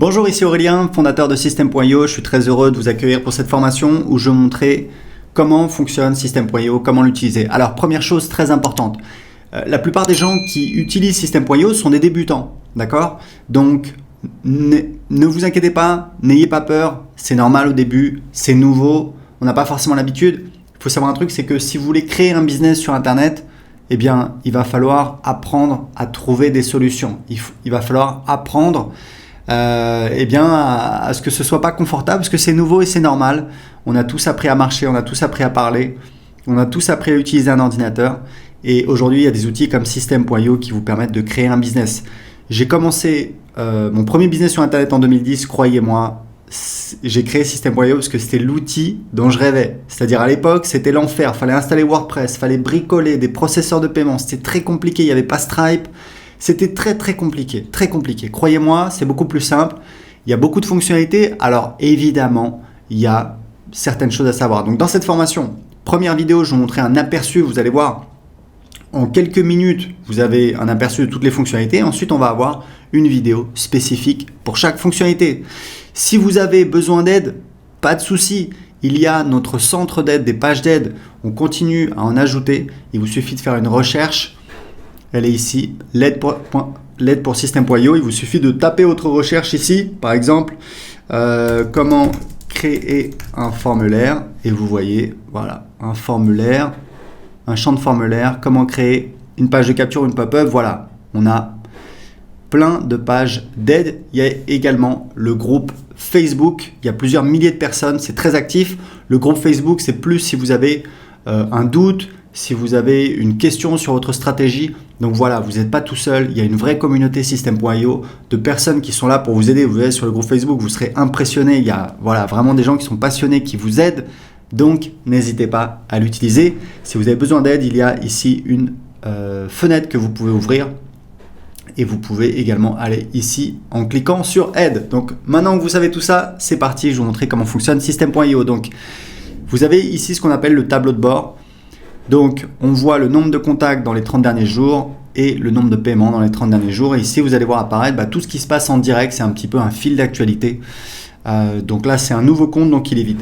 Bonjour, ici Aurélien, fondateur de System.io. Je suis très heureux de vous accueillir pour cette formation où je vais vous montrer comment fonctionne System.io, comment l'utiliser. Alors, première chose très importante, la plupart des gens qui utilisent System.io sont des débutants, d'accord? Donc, ne vous inquiétez pas, n'ayez pas peur, c'est normal au début, c'est nouveau, on n'a pas forcément l'habitude. Il faut savoir un truc, c'est que si vous voulez créer un business sur Internet, eh bien, il va falloir apprendre à trouver des solutions. Il va falloir apprendre à ce que ce soit pas confortable, parce que c'est nouveau et c'est normal. On a tous appris à marcher, on a tous appris à parler, on a tous appris à utiliser un ordinateur. Et aujourd'hui, il y a des outils comme System.io qui vous permettent de créer un business. J'ai commencé mon premier business sur Internet en 2010, croyez-moi. J'ai créé System.io parce que c'était l'outil dont je rêvais. C'est-à-dire à l'époque, c'était l'enfer. Il fallait installer WordPress, il fallait bricoler des processeurs de paiement. C'était très compliqué, il n'y avait pas Stripe. C'était très compliqué, très compliqué. Croyez-moi, c'est beaucoup plus simple. Il y a beaucoup de fonctionnalités. Alors évidemment, il y a certaines choses à savoir. Donc dans cette formation, première vidéo, je vais vous montrer un aperçu. Vous allez voir, en quelques minutes, vous avez un aperçu de toutes les fonctionnalités. Ensuite, on va avoir une vidéo spécifique pour chaque fonctionnalité. Si vous avez besoin d'aide, pas de souci. Il y a notre centre d'aide, des pages d'aide. On continue à en ajouter. Il vous suffit de faire une recherche. Elle est ici, l'aide pour System.io. Il vous suffit de taper votre recherche ici, par exemple, comment créer un formulaire. Et vous voyez, voilà, un formulaire, un champ de formulaire, comment créer une page de capture, une pop-up. Voilà, on a plein de pages d'aide. Il y a également le groupe Facebook. Il y a plusieurs milliers de personnes, c'est très actif. Le groupe Facebook, c'est plus si vous avez un doute, si vous avez une question sur votre stratégie. Donc voilà, vous n'êtes pas tout seul, il y a une vraie communauté System.io de personnes qui sont là pour vous aider. Vous allez sur le groupe Facebook, vous serez impressionné. Il y a vraiment des gens qui sont passionnés, qui vous aident. Donc n'hésitez pas à l'utiliser. Si vous avez besoin d'aide, il y a ici une fenêtre que vous pouvez ouvrir. Et vous pouvez également aller ici en cliquant sur aide. Donc maintenant que vous savez tout ça, c'est parti, je vais vous montrer comment fonctionne System.io. Donc vous avez ici ce qu'on appelle le tableau de bord. Donc, on voit le nombre de contacts dans les 30 derniers jours et le nombre de paiements dans les 30 derniers jours. Et ici, vous allez voir apparaître tout ce qui se passe en direct. C'est un petit peu un fil d'actualité. Donc là, c'est un nouveau compte, donc il est vide.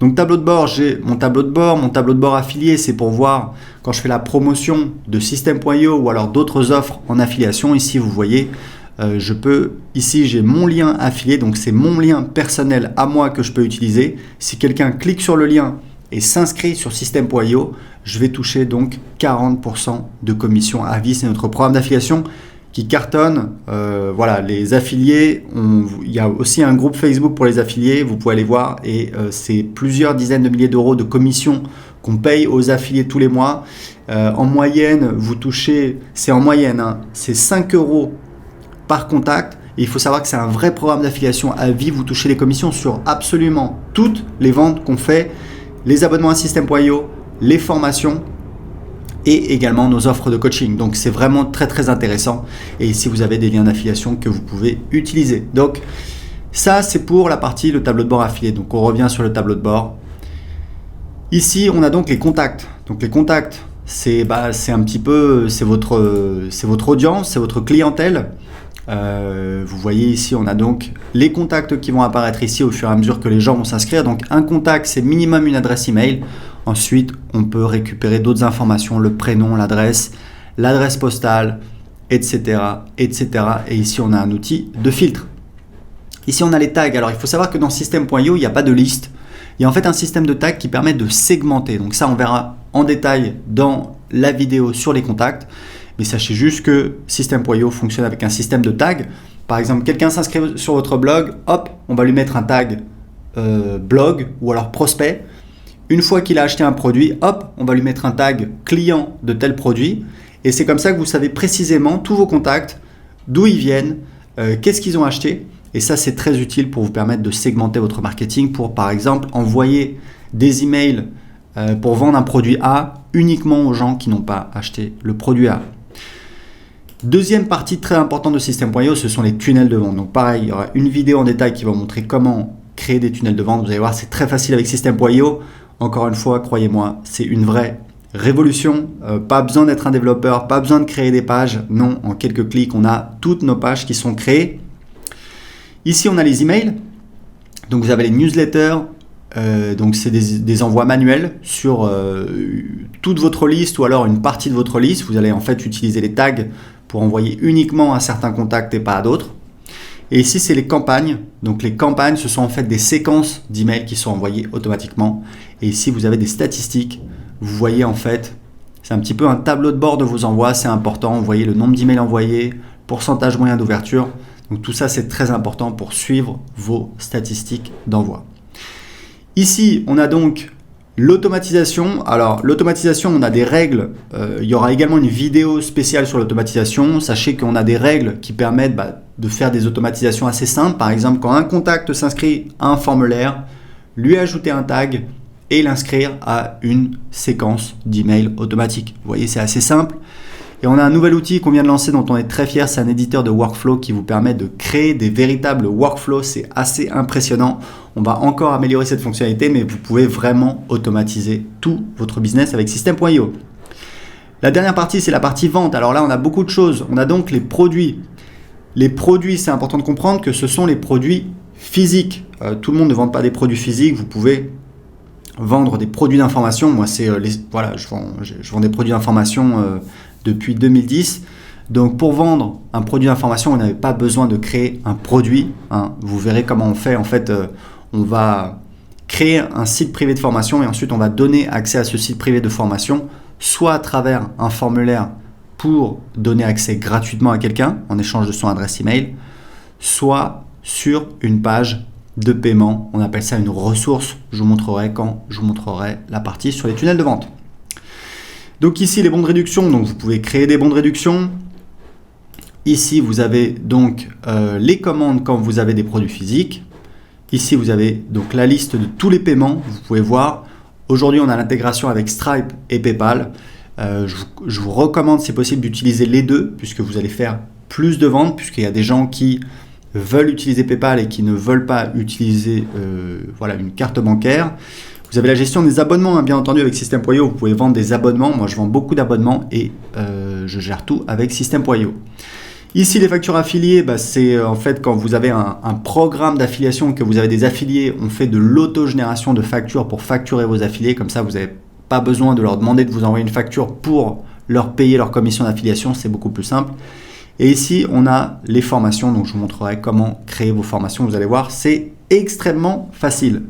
Donc, tableau de bord, j'ai mon tableau de bord. Mon tableau de bord affilié, c'est pour voir quand je fais la promotion de System.io ou alors d'autres offres en affiliation. Ici, vous voyez, ici, j'ai mon lien affilié. Donc, c'est mon lien personnel à moi que je peux utiliser. Si quelqu'un clique sur le lien et s'inscrit sur System.io, je vais toucher donc 40% de commission à vie. C'est notre programme d'affiliation qui cartonne. Les affiliés, il y a aussi un groupe Facebook pour les affiliés, vous pouvez aller voir, et c'est plusieurs dizaines de milliers d'euros de commissions qu'on paye aux affiliés tous les mois. En moyenne, vous touchez, c'est en moyenne, c'est 5 euros par contact. Et il faut savoir que c'est un vrai programme d'affiliation à vie. Vous touchez les commissions sur absolument toutes les ventes qu'on fait, les abonnements à System.io, les formations et également nos offres de coaching. Donc c'est vraiment très intéressant. Et ici vous avez des liens d'affiliation que vous pouvez utiliser. Donc ça c'est pour la partie le tableau de bord affilié. Donc on revient sur le tableau de bord. Ici on a donc les contacts. Donc les contacts c'est un petit peu c'est votre audience, c'est votre clientèle. Vous voyez ici on a donc les contacts qui vont apparaître ici au fur et à mesure que les gens vont s'inscrire. Donc un contact c'est minimum une adresse email. Ensuite on peut récupérer d'autres informations, le prénom, l'adresse postale, etc. Et ici on a un outil de filtre. Ici on a les tags. Alors il faut savoir que dans System.io il n'y a pas de liste. Il y a en fait un système de tags qui permet de segmenter. Donc ça on verra en détail dans la vidéo sur les contacts. Mais sachez juste que System.io fonctionne avec un système de tags. Par exemple, quelqu'un s'inscrit sur votre blog, hop, on va lui mettre un tag blog ou alors prospect. Une fois qu'il a acheté un produit, hop, on va lui mettre un tag client de tel produit. Et c'est comme ça que vous savez précisément tous vos contacts, d'où ils viennent, qu'est-ce qu'ils ont acheté. Et ça, c'est très utile pour vous permettre de segmenter votre marketing pour, par exemple, envoyer des emails pour vendre un produit A uniquement aux gens qui n'ont pas acheté le produit A. Deuxième partie très importante de System.io, ce sont les tunnels de vente. Donc pareil, il y aura une vidéo en détail qui va vous montrer comment créer des tunnels de vente. Vous allez voir, c'est très facile avec System.io. Encore une fois, croyez-moi, c'est une vraie révolution. Pas besoin d'être un développeur, pas besoin de créer des pages. Non, en quelques clics, on a toutes nos pages qui sont créées. Ici, on a les emails. Donc, vous avez les newsletters. Donc, c'est des envois manuels sur toute votre liste ou alors une partie de votre liste. Vous allez en fait utiliser les tags pour envoyer uniquement à certains contacts et pas à d'autres. Et ici, c'est les campagnes. Donc, les campagnes, ce sont en fait des séquences d'emails qui sont envoyées automatiquement. Et ici, vous avez des statistiques. Vous voyez en fait, c'est un petit peu un tableau de bord de vos envois. C'est important. Vous voyez le nombre d'emails envoyés, pourcentage moyen d'ouverture. Donc, tout ça, c'est très important pour suivre vos statistiques d'envoi. Ici, on a donc l'automatisation. Alors, l'automatisation, on a des règles. Il y aura également une vidéo spéciale sur l'automatisation. Sachez qu'on a des règles qui permettent de faire des automatisations assez simples. Par exemple, quand un contact s'inscrit à un formulaire, lui ajouter un tag et l'inscrire à une séquence d'emails automatique. Vous voyez, c'est assez simple. Et on a un nouvel outil qu'on vient de lancer dont on est très fier, c'est un éditeur de workflow qui vous permet de créer des véritables workflows. C'est assez impressionnant. On va encore améliorer cette fonctionnalité, mais vous pouvez vraiment automatiser tout votre business avec System.io. La dernière partie, c'est la partie vente. Alors là, on a beaucoup de choses. On a donc les produits. Les produits, c'est important de comprendre que ce sont les produits physiques. Tout le monde ne vend pas des produits physiques. Vous pouvez vendre des produits d'information. Moi, je vends des produits d'information depuis 2010. Donc, pour vendre un produit d'information, vous n'avez pas besoin de créer un produit. Vous verrez comment on fait. En fait, on va créer un site privé de formation et ensuite, on va donner accès à ce site privé de formation, soit à travers un formulaire pour donner accès gratuitement à quelqu'un en échange de son adresse email, soit sur une page de paiement. On appelle ça une ressource. Je vous montrerai quand je vous montrerai la partie sur les tunnels de vente. Donc ici, les bons de réduction. Donc vous pouvez créer des bons de réduction. Ici, vous avez donc les commandes quand vous avez des produits physiques. Ici, vous avez donc la liste de tous les paiements. Vous pouvez voir. Aujourd'hui, on a l'intégration avec Stripe et PayPal. Je vous recommande, si possible, d'utiliser les deux puisque vous allez faire plus de ventes, puisqu'il y a des gens qui veulent utiliser PayPal et qui ne veulent pas utiliser une carte bancaire. Vous avez la gestion des abonnements, bien entendu, avec System.io. Vous pouvez vendre des abonnements. Moi, je vends beaucoup d'abonnements et je gère tout avec System.io. Ici, les factures affiliées, c'est en fait quand vous avez un programme d'affiliation, que vous avez des affiliés, on fait de l'autogénération de factures pour facturer vos affiliés. Comme ça, vous n'avez pas besoin de leur demander de vous envoyer une facture pour leur payer leur commission d'affiliation. C'est beaucoup plus simple. Et ici, on a les formations. Donc, je vous montrerai comment créer vos formations. Vous allez voir, c'est extrêmement facile.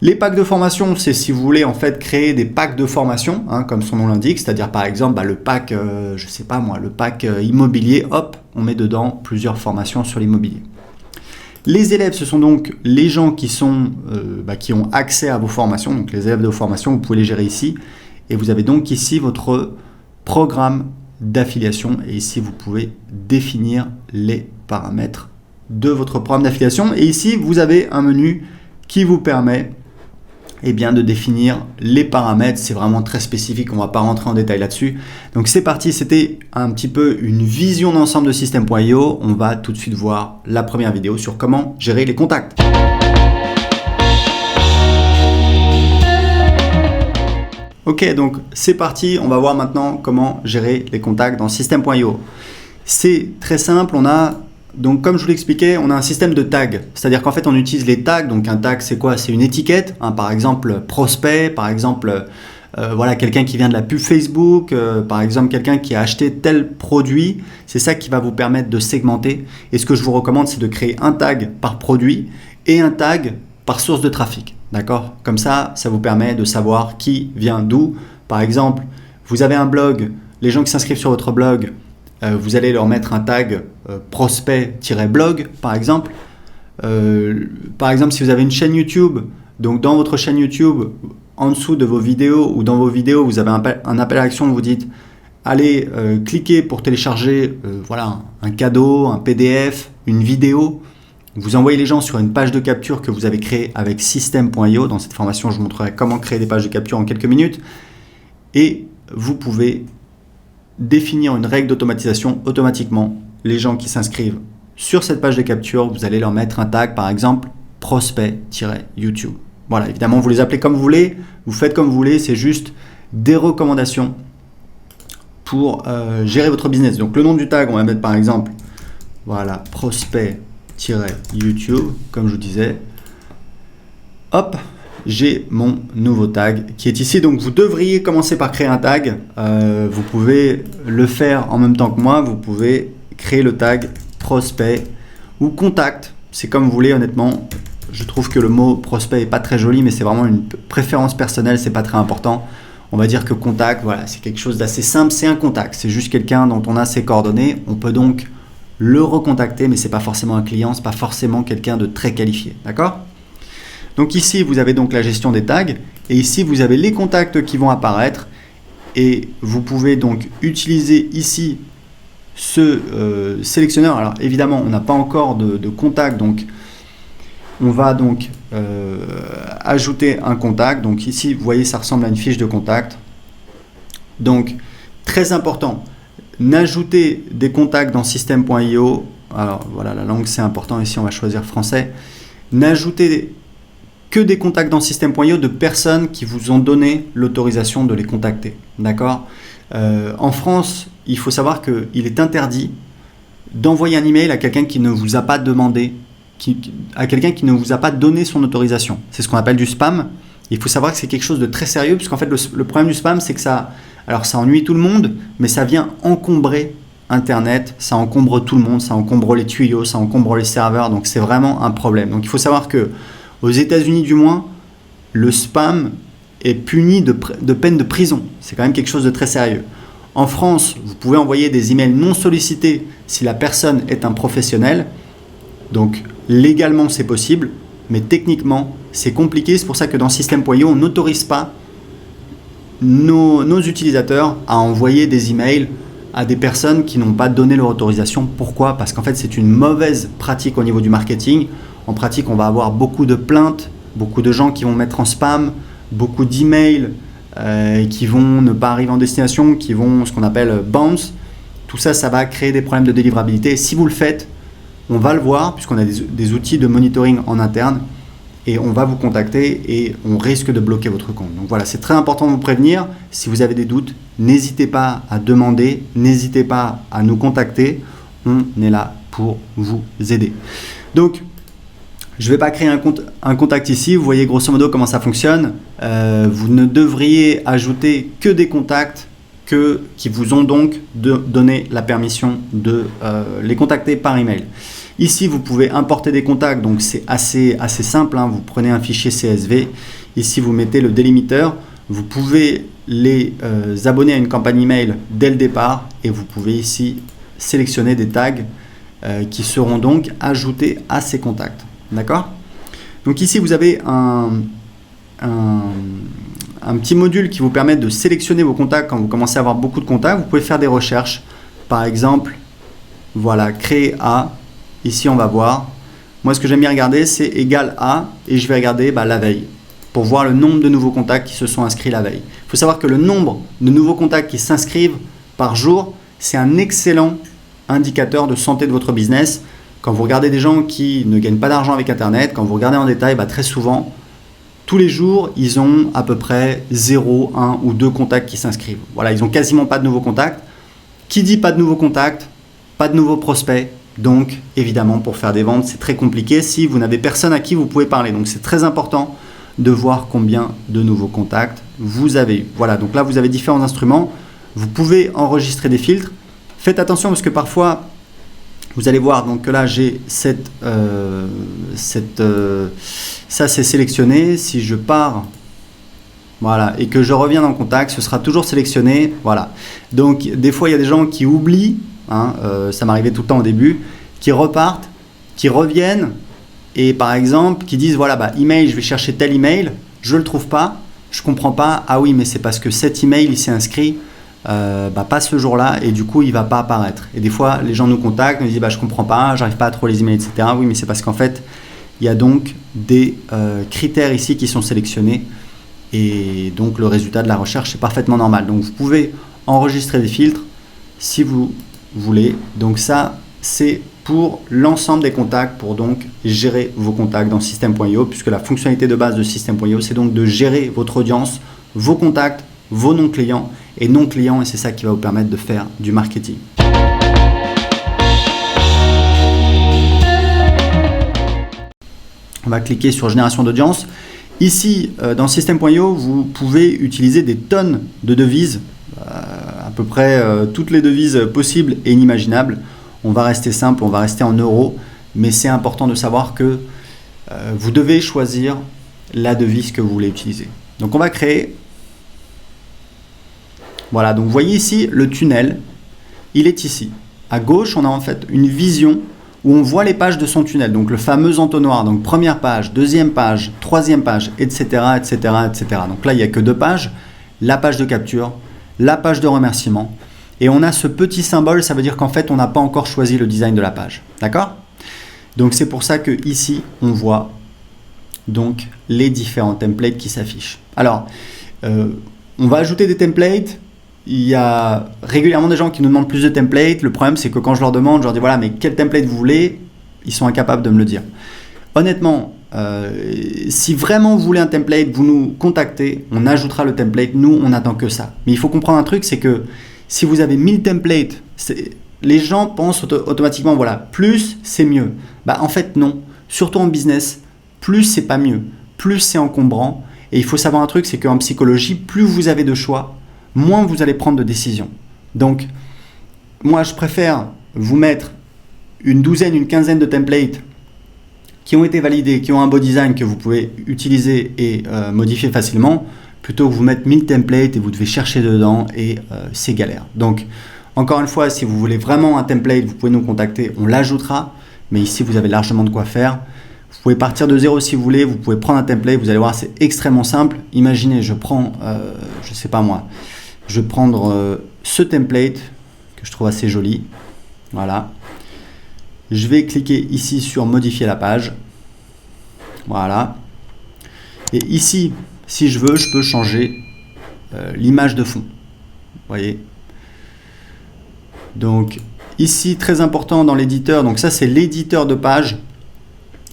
Les packs de formation, c'est si vous voulez en fait créer des packs de formation, comme son nom l'indique, c'est-à-dire par exemple le pack, le pack immobilier, hop, on met dedans plusieurs formations sur l'immobilier. Les élèves, ce sont donc les gens qui ont accès à vos formations, donc les élèves de vos formations, vous pouvez les gérer ici, et vous avez donc ici votre programme d'affiliation, et ici vous pouvez définir les paramètres de votre programme d'affiliation, et ici vous avez un menu qui vous permet de définir les paramètres. C'est vraiment très spécifique, on ne va pas rentrer en détail là-dessus. Donc c'est parti, c'était un petit peu une vision d'ensemble de System.io. On va tout de suite voir la première vidéo sur comment gérer les contacts. Ok, donc c'est parti, on va voir maintenant comment gérer les contacts dans System.io. C'est très simple, donc comme je vous l'expliquais, on a un système de tags, c'est-à-dire qu'en fait on utilise les tags. Donc un tag c'est quoi? C'est une étiquette, par exemple prospect, par exemple quelqu'un qui vient de la pub Facebook, par exemple quelqu'un qui a acheté tel produit. C'est ça qui va vous permettre de segmenter. Et ce que je vous recommande, c'est de créer un tag par produit et un tag par source de trafic. D'accord? Comme ça, ça vous permet de savoir qui vient d'où. Par exemple, vous avez un blog, les gens qui s'inscrivent sur votre blog, vous allez leur mettre un tag prospect-blog par exemple. Par exemple, si vous avez une chaîne YouTube, donc dans votre chaîne YouTube, en dessous de vos vidéos ou dans vos vidéos, vous avez un appel à action, vous dites allez cliquez pour télécharger un cadeau, un PDF, une vidéo. Vous envoyez les gens sur une page de capture que vous avez créée avec System.io. Dans cette formation, je vous montrerai comment créer des pages de capture en quelques minutes. Et vous pouvez définir une règle d'automatisation. Automatiquement, les gens qui s'inscrivent sur cette page de capture, vous allez leur mettre un tag, par exemple, prospect-YouTube. Voilà, évidemment, vous les appelez comme vous voulez, vous faites comme vous voulez, c'est juste des recommandations pour gérer votre business. Donc, le nom du tag, on va mettre par exemple, prospect-YouTube. YouTube, comme je vous disais. Hop, j'ai mon nouveau tag qui est ici. Donc, vous devriez commencer par créer un tag. Vous pouvez le faire en même temps que moi. Vous pouvez créer le tag prospect ou contact. C'est comme vous voulez, honnêtement. Je trouve que le mot prospect n'est pas très joli, mais c'est vraiment une préférence personnelle. C'est pas très important. On va dire que contact, voilà, c'est quelque chose d'assez simple. C'est un contact. C'est juste quelqu'un dont on a ses coordonnées. On peut donc le recontacter, mais c'est pas forcément un client. C'est pas forcément quelqu'un de très qualifié. D'accord ? Donc ici, vous avez donc la gestion des tags et ici, vous avez les contacts qui vont apparaître et vous pouvez donc utiliser ici ce sélectionneur. Alors évidemment, on n'a pas encore de contact, donc on va donc ajouter un contact. Donc ici, vous voyez, ça ressemble à une fiche de contact. Donc, très important, n'ajoutez des contacts dans système.io. Alors voilà, la langue c'est important, ici on va choisir français. N'ajoutez que des contacts dans système.io de personnes qui vous ont donné l'autorisation de les contacter. D'accord ? En France, il faut savoir qu'il est interdit d'envoyer un email à quelqu'un qui ne vous a pas demandé, à quelqu'un qui ne vous a pas donné son autorisation. C'est ce qu'on appelle du spam. Il faut savoir que c'est quelque chose de très sérieux, puisqu'en fait, le problème du spam, c'est que ça ennuie tout le monde, mais ça vient encombrer Internet, ça encombre tout le monde, ça encombre les tuyaux, ça encombre les serveurs, donc c'est vraiment un problème. Donc il faut savoir que aux États-Unis, du moins, le spam est puni de peine de prison. C'est quand même quelque chose de très sérieux. En France, vous pouvez envoyer des emails non sollicités si la personne est un professionnel. Donc, légalement, c'est possible, mais techniquement, c'est compliqué. C'est pour ça que dans Système.io, on n'autorise pas nos utilisateurs à envoyer des emails à des personnes qui n'ont pas donné leur autorisation. Pourquoi ? Parce qu'en fait, c'est une mauvaise pratique au niveau du marketing. En pratique, on va avoir beaucoup de plaintes, beaucoup de gens qui vont mettre en spam, beaucoup d'emails qui vont ne pas arriver en destination, qui vont ce qu'on appelle bounce. Tout ça, ça va créer des problèmes de délivrabilité. Et si vous le faites, on va le voir puisqu'on a des outils de monitoring en interne et on va vous contacter et on risque de bloquer votre compte. Donc voilà, c'est très important de vous prévenir. Si vous avez des doutes, n'hésitez pas à demander, n'hésitez pas à nous contacter. On est là pour vous aider. Donc, je ne vais pas créer un contact ici. Vous voyez grosso modo comment ça fonctionne. Vous ne devriez ajouter que des contacts qui vous ont donc donné la permission de les contacter par email. Ici, vous pouvez importer des contacts. Donc, c'est assez simple. Hein. Vous prenez un fichier CSV. Ici, vous mettez le délimiteur. Vous pouvez les abonner à une campagne email dès le départ. Et vous pouvez ici sélectionner des tags qui seront donc ajoutés à ces contacts. D'accord ? Donc ici, vous avez un petit module qui vous permet de sélectionner vos contacts quand vous commencez à avoir beaucoup de contacts. Vous pouvez faire des recherches. Par exemple, voilà, créer à. Ici, on va voir. Moi, ce que j'aime bien regarder, c'est égal à. Et je vais regarder la veille pour voir le nombre de nouveaux contacts qui se sont inscrits la veille. Il faut savoir que le nombre de nouveaux contacts qui s'inscrivent par jour, c'est un excellent indicateur de santé de votre business. Quand vous regardez des gens qui ne gagnent pas d'argent avec Internet, quand vous regardez en détail, très souvent, tous les jours, ils ont à peu près 0, 1 ou 2 contacts qui s'inscrivent. Voilà, ils n'ont quasiment pas de nouveaux contacts. Qui dit pas de nouveaux contacts, pas de nouveaux prospects. Donc, évidemment, pour faire des ventes, c'est très compliqué si vous n'avez personne à qui vous pouvez parler. Donc, c'est très important de voir combien de nouveaux contacts vous avez eu. Voilà, donc là, vous avez différents instruments. Vous pouvez enregistrer des filtres. Faites attention parce que parfois, vous allez voir donc que là j'ai ça c'est sélectionné. Si je pars voilà et que je reviens dans le contact, ce sera toujours sélectionné. Voilà. Donc des fois il y a des gens qui oublient, ça m'arrivait tout le temps au début, qui repartent, qui reviennent et par exemple qui disent voilà email, je vais chercher tel email, je le trouve pas, je comprends pas. Ah oui mais c'est parce que cet email il s'est inscrit. Pas ce jour-là et du coup il va pas apparaître et des fois les gens nous contactent, nous disent je comprends pas, j'arrive pas à trouver les emails, etc. Oui mais c'est parce qu'en fait il y a donc des critères ici qui sont sélectionnés et donc le résultat de la recherche est parfaitement normal. Donc vous pouvez enregistrer des filtres si vous voulez. Donc ça c'est pour l'ensemble des contacts, pour donc gérer vos contacts dans Système.io, puisque la fonctionnalité de base de Système.io c'est donc de gérer votre audience, vos contacts, vos non-clients et non-clients, et c'est ça qui va vous permettre de faire du marketing. On va cliquer sur génération d'audience. Ici, dans System.io, vous pouvez utiliser des tonnes de devises, à peu près toutes les devises possibles et inimaginables. On va rester simple, on va rester en euros, mais c'est important de savoir que vous devez choisir la devise que vous voulez utiliser. Donc on va créer. Voilà, donc vous voyez ici le tunnel, il est ici. À gauche, on a en fait une vision où on voit les pages de son tunnel, donc le fameux entonnoir, donc première page, deuxième page, troisième page, etc., etc., etc. Donc là, il n'y a que 2 pages, la page de capture, la page de remerciement, et on a ce petit symbole, ça veut dire qu'en fait, on n'a pas encore choisi le design de la page, d'accord? Donc c'est pour ça que ici, on voit donc les différents templates qui s'affichent. Alors, on va ajouter des templates. Il y a régulièrement des gens qui nous demandent plus de templates. Le problème, c'est que quand je leur demande, je leur dis voilà, mais quel template vous voulez? Ils sont incapables de me le dire. Honnêtement, si vraiment vous voulez un template, vous nous contactez, on ajoutera le template. Nous, on n'attend que ça. Mais il faut comprendre un truc, c'est que si vous avez 1000 templates, les gens pensent automatiquement voilà, plus c'est mieux. Bah en fait non. Surtout en business, plus c'est pas mieux. Plus c'est encombrant. Et il faut savoir un truc, c'est qu'en psychologie, plus vous avez de choix, moins vous allez prendre de décisions. Donc, moi, je préfère vous mettre une douzaine, une quinzaine de templates qui ont été validés, qui ont un beau design que vous pouvez utiliser et modifier facilement, plutôt que vous mettre 1000 templates et vous devez chercher dedans et c'est galère. Donc, encore une fois, si vous voulez vraiment un template, vous pouvez nous contacter, on l'ajoutera. Mais ici, vous avez largement de quoi faire. Vous pouvez partir de zéro si vous voulez, vous pouvez prendre un template, vous allez voir, c'est extrêmement simple. Imaginez, je prends, je sais pas moi, je vais prendre ce template que je trouve assez joli. Voilà. Je vais cliquer ici sur modifier la page. Voilà. Et ici, si je veux, je peux changer l'image de fond. Vous voyez. Donc ici, très important dans l'éditeur, donc ça c'est l'éditeur de page.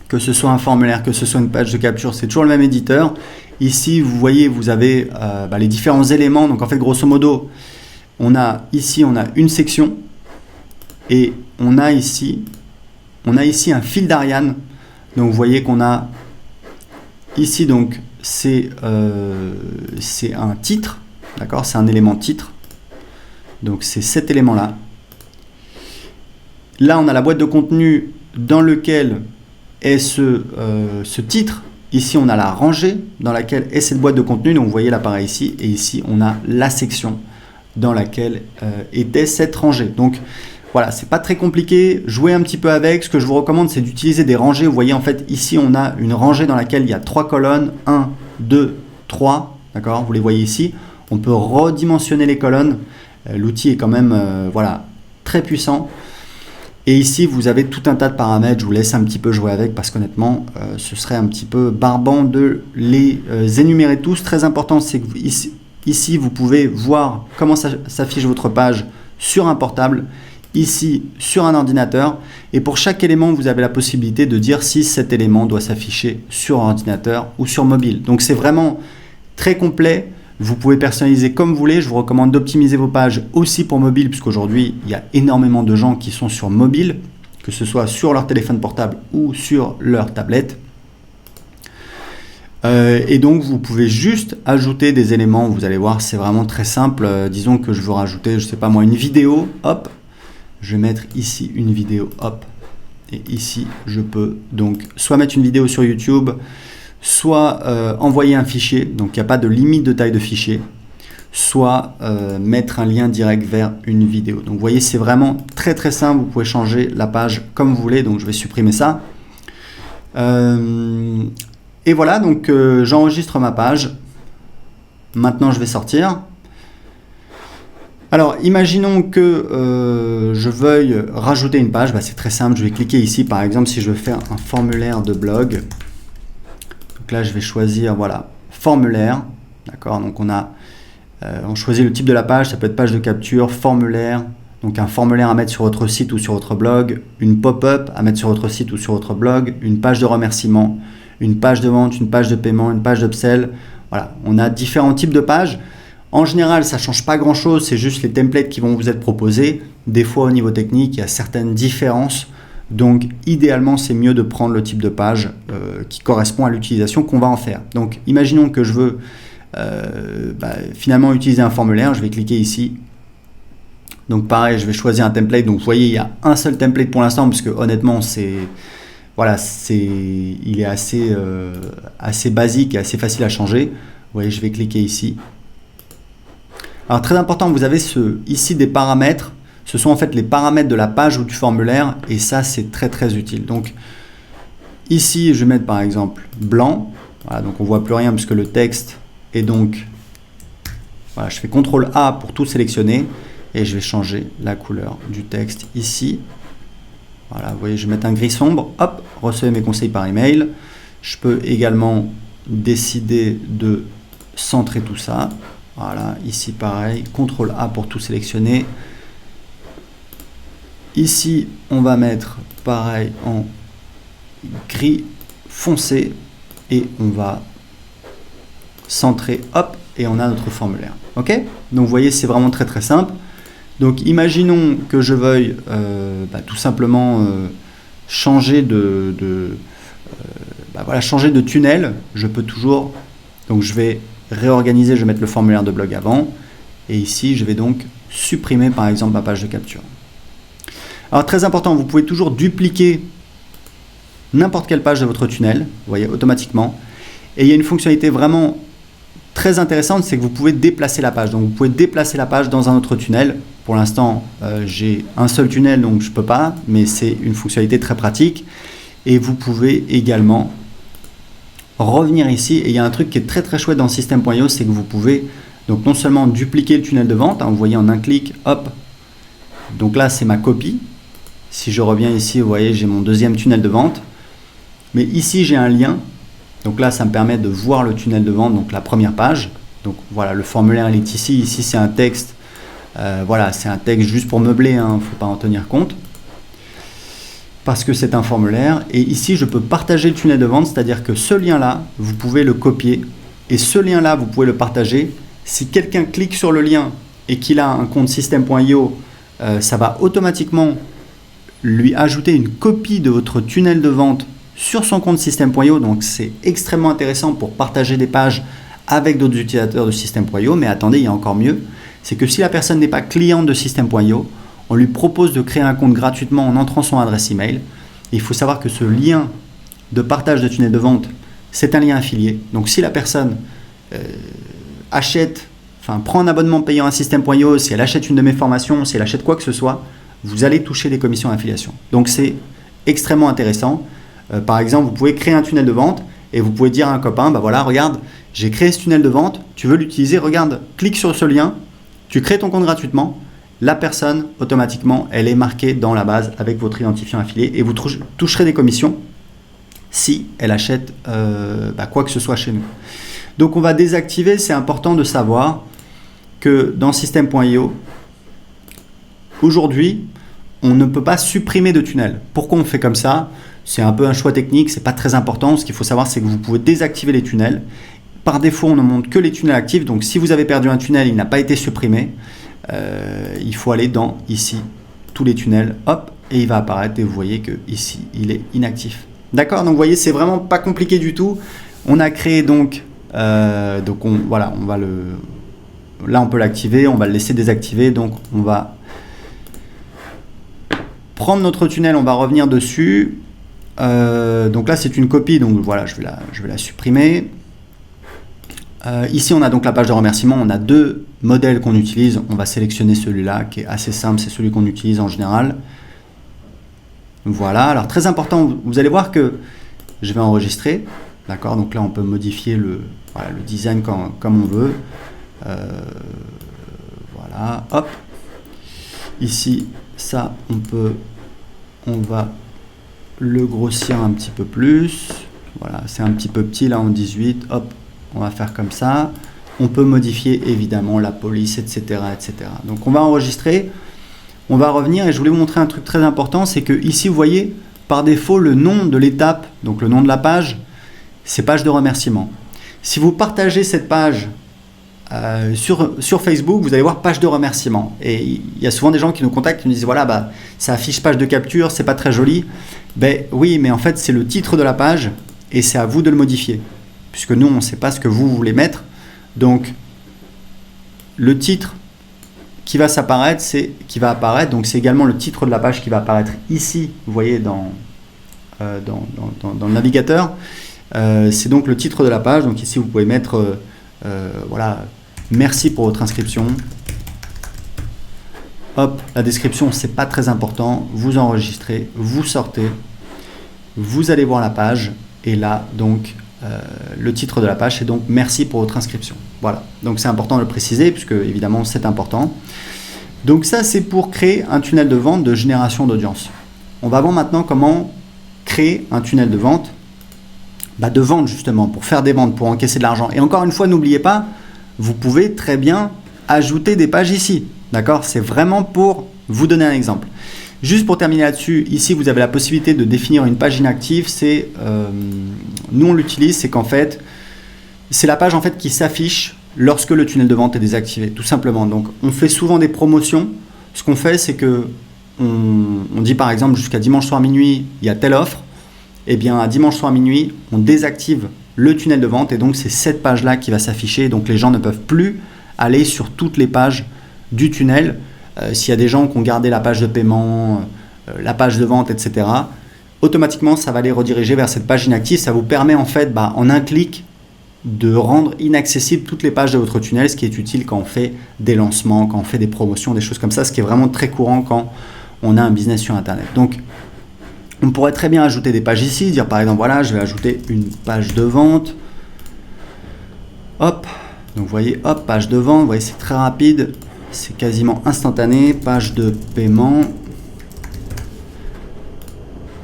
Que ce soit un formulaire, que ce soit une page de capture, c'est toujours le même éditeur. Ici, vous voyez, vous avez les différents éléments. Donc en fait, grosso modo, on a ici une section et on a ici un fil d'Ariane. Donc vous voyez qu'on a ici, donc c'est un titre, d'accord? C'est un élément titre. Donc c'est cet élément-là. Là, on a la boîte de contenu dans lequel est ce titre. Ici, on a la rangée dans laquelle est cette boîte de contenu. Donc, vous voyez l'appareil ici. Et ici, on a la section dans laquelle était cette rangée. Donc, voilà, c'est pas très compliqué. Jouez un petit peu avec. Ce que je vous recommande, c'est d'utiliser des rangées. Vous voyez, en fait, ici, on a une rangée dans laquelle il y a 3 colonnes. 1, 2, 3. D'accord? Vous les voyez ici. On peut redimensionner les colonnes. L'outil est quand même très puissant. Et ici, vous avez tout un tas de paramètres. Je vous laisse un petit peu jouer avec parce qu'honnêtement, ce serait un petit peu barbant de les énumérer tous. Très important, c'est que ici, vous pouvez voir comment s'affiche votre page sur un portable, ici sur un ordinateur. Et pour chaque élément, vous avez la possibilité de dire si cet élément doit s'afficher sur ordinateur ou sur mobile. Donc, c'est vraiment très complet. Vous pouvez personnaliser comme vous voulez. Je vous recommande d'optimiser vos pages aussi pour mobile, puisqu'aujourd'hui, il y a énormément de gens qui sont sur mobile, que ce soit sur leur téléphone portable ou sur leur tablette. Et donc, vous pouvez juste ajouter des éléments. Vous allez voir, c'est vraiment très simple. Disons que je veux rajouter, je sais pas moi, une vidéo. Hop, je vais mettre ici une vidéo. Hop, et ici, je peux donc soit mettre une vidéo sur YouTube, soit envoyer un fichier, donc il n'y a pas de limite de taille de fichier, soit mettre un lien direct vers une vidéo. Donc vous voyez, c'est vraiment très très simple, vous pouvez changer la page comme vous voulez, donc je vais supprimer ça. Et voilà, donc j'enregistre ma page. Maintenant je vais sortir. Alors imaginons que je veuille rajouter une page, c'est très simple, je vais cliquer ici par exemple si je veux faire un formulaire de blog. Donc là, je vais choisir, voilà, formulaire, d'accord, donc on choisit le type de la page, ça peut être page de capture, formulaire, donc un formulaire à mettre sur votre site ou sur votre blog, une pop-up à mettre sur votre site ou sur votre blog, une page de remerciement, une page de vente, une page de paiement, une page d'upsell, voilà, on a différents types de pages. En général, ça ne change pas grand-chose, c'est juste les templates qui vont vous être proposés. Des fois, au niveau technique, il y a certaines différences. Donc idéalement, c'est mieux de prendre le type de page qui correspond à l'utilisation qu'on va en faire. Donc imaginons que je veux finalement utiliser un formulaire, je vais cliquer ici. Donc pareil, je vais choisir un template. Donc vous voyez, il y a un seul template pour l'instant parce que honnêtement, il est assez basique et assez facile à changer. Vous voyez, je vais cliquer ici. Alors très important, vous avez ici des paramètres. Ce sont en fait les paramètres de la page ou du formulaire et ça c'est très très utile. Donc ici je vais mettre par exemple blanc. Voilà, donc on voit plus rien puisque le texte est donc... Voilà, je fais CTRL A pour tout sélectionner et je vais changer la couleur du texte ici. Voilà, vous voyez, je vais mettre un gris sombre. Hop, recevez mes conseils par email. Je peux également décider de centrer tout ça. Voilà, ici pareil, CTRL A pour tout sélectionner. Ici, on va mettre pareil en gris foncé et on va centrer, hop, et on a notre formulaire. Ok? Donc vous voyez, c'est vraiment très très simple. Donc imaginons que je veuille tout simplement changer changer de tunnel. Je peux toujours, donc je vais réorganiser, je vais mettre le formulaire de blog avant et ici je vais donc supprimer par exemple ma page de capture. Alors très important, vous pouvez toujours dupliquer n'importe quelle page de votre tunnel, vous voyez, automatiquement. Et il y a une fonctionnalité vraiment très intéressante, c'est que vous pouvez déplacer la page. Donc vous pouvez déplacer la page dans un autre tunnel. Pour l'instant, j'ai un seul tunnel, donc je ne peux pas, mais c'est une fonctionnalité très pratique. Et vous pouvez également revenir ici. Et il y a un truc qui est très très chouette dans System.io, c'est que vous pouvez donc non seulement dupliquer le tunnel de vente, vous voyez en un clic, hop, donc là c'est ma copie. Si je reviens ici, vous voyez, j'ai mon deuxième tunnel de vente. Mais ici, j'ai un lien. Donc là, ça me permet de voir le tunnel de vente, donc la première page. Donc voilà, le formulaire, il est ici. Ici, c'est un texte. Voilà, c'est un texte juste pour meubler, il ne faut pas en tenir compte. Parce que c'est un formulaire. Et ici, je peux partager le tunnel de vente, c'est-à-dire que ce lien-là, vous pouvez le copier. Et ce lien-là, vous pouvez le partager. Si quelqu'un clique sur le lien et qu'il a un compte System.io, ça va automatiquement lui ajouter une copie de votre tunnel de vente sur son compte System.io. Donc c'est extrêmement intéressant pour partager des pages avec d'autres utilisateurs de System.io. Mais attendez, il y a encore mieux, c'est que si la personne n'est pas cliente de System.io, on lui propose de créer un compte gratuitement en entrant son adresse email. Et il faut savoir que ce lien de partage de tunnel de vente, c'est un lien affilié. Donc si la personne prend un abonnement payant à System.io, si elle achète une de mes formations, si elle achète quoi que ce soit, vous allez toucher des commissions d'affiliation. Donc c'est extrêmement intéressant. Par exemple, vous pouvez créer un tunnel de vente et vous pouvez dire à un copain, voilà, regarde, j'ai créé ce tunnel de vente, tu veux l'utiliser, regarde, clique sur ce lien, tu crées ton compte gratuitement, la personne, automatiquement, elle est marquée dans la base avec votre identifiant affilié et vous toucherez des commissions si elle achète quoi que ce soit chez nous. Donc on va désactiver, c'est important de savoir que dans System.io, aujourd'hui, on ne peut pas supprimer de tunnel. Pourquoi on fait comme ça? C'est un peu un choix technique, c'est pas très important. Ce qu'il faut savoir, c'est que vous pouvez désactiver les tunnels. Par défaut, on ne montre que les tunnels actifs. Donc, si vous avez perdu un tunnel, il n'a pas été supprimé. Il faut aller dans ici, tous les tunnels, hop, et il va apparaître. Et vous voyez que ici, il est inactif. D'accord? Donc, vous voyez, c'est vraiment pas compliqué du tout. On a créé donc, là, on peut l'activer, on va le laisser désactiver. Donc, on va prendre notre tunnel, on va revenir dessus. Donc là, c'est une copie, donc voilà, je vais la supprimer. Ici, on a donc la page de remerciement. On a deux modèles qu'on utilise. On va sélectionner celui-là qui est assez simple, c'est celui qu'on utilise en général. Voilà, alors très important, vous allez voir que je vais enregistrer. D'accord, donc là, on peut modifier le design comme on veut. Voilà, hop. Ici, ça, on va le grossir un petit peu plus. Voilà, c'est un petit peu petit là en 18. Hop, on va faire comme ça. On peut modifier évidemment la police, etc., etc. Donc on va enregistrer. On va revenir et je voulais vous montrer un truc très important, c'est que ici vous voyez par défaut le nom de l'étape, donc le nom de la page, c'est page de remerciement. Si vous partagez cette page sur Facebook, vous allez voir page de remerciement. Et il y a souvent des gens qui nous contactent, qui nous disent voilà, ça affiche page de capture, c'est pas très joli. Ben oui, mais en fait, c'est le titre de la page et c'est à vous de le modifier. Puisque nous, on ne sait pas ce que vous voulez mettre. Donc, le titre qui va apparaître, donc c'est également le titre de la page qui va apparaître ici, vous voyez, dans le navigateur. C'est donc le titre de la page. Donc ici, vous pouvez mettre voilà, merci pour votre inscription. Hop, la description, c'est pas très important. Vous enregistrez, vous sortez, vous allez voir la page et là, donc, le titre de la page, c'est donc merci pour votre inscription. Voilà, donc c'est important de le préciser puisque évidemment c'est important. Donc ça, c'est pour créer un tunnel de vente de génération d'audience. On va voir maintenant comment créer un tunnel de vente. De vente justement, pour faire des ventes, pour encaisser de l'argent. Et encore une fois, n'oubliez pas, vous pouvez très bien ajouter des pages ici. D'accord? C'est vraiment pour vous donner un exemple. Juste pour terminer là-dessus, ici vous avez la possibilité de définir une page inactive. Nous on l'utilise, c'est qu'en fait, c'est la page en fait qui s'affiche lorsque le tunnel de vente est désactivé, tout simplement. Donc on fait souvent des promotions. Ce qu'on fait, c'est que on dit par exemple jusqu'à dimanche soir minuit, il y a telle offre. Eh bien, à dimanche soir minuit, on désactive le tunnel de vente et donc c'est cette page-là qui va s'afficher. Donc les gens ne peuvent plus aller sur toutes les pages du tunnel. S'il y a des gens qui ont gardé la page de paiement, la page de vente, etc., automatiquement, ça va les rediriger vers cette page inactive. Ça vous permet en fait, en un clic, de rendre inaccessibles toutes les pages de votre tunnel, ce qui est utile quand on fait des lancements, quand on fait des promotions, des choses comme ça, ce qui est vraiment très courant quand on a un business sur Internet. Donc, on pourrait très bien ajouter des pages ici, dire par exemple, voilà, je vais ajouter une page de vente. Hop, donc vous voyez, hop, page de vente, vous voyez, c'est très rapide, c'est quasiment instantané, page de paiement.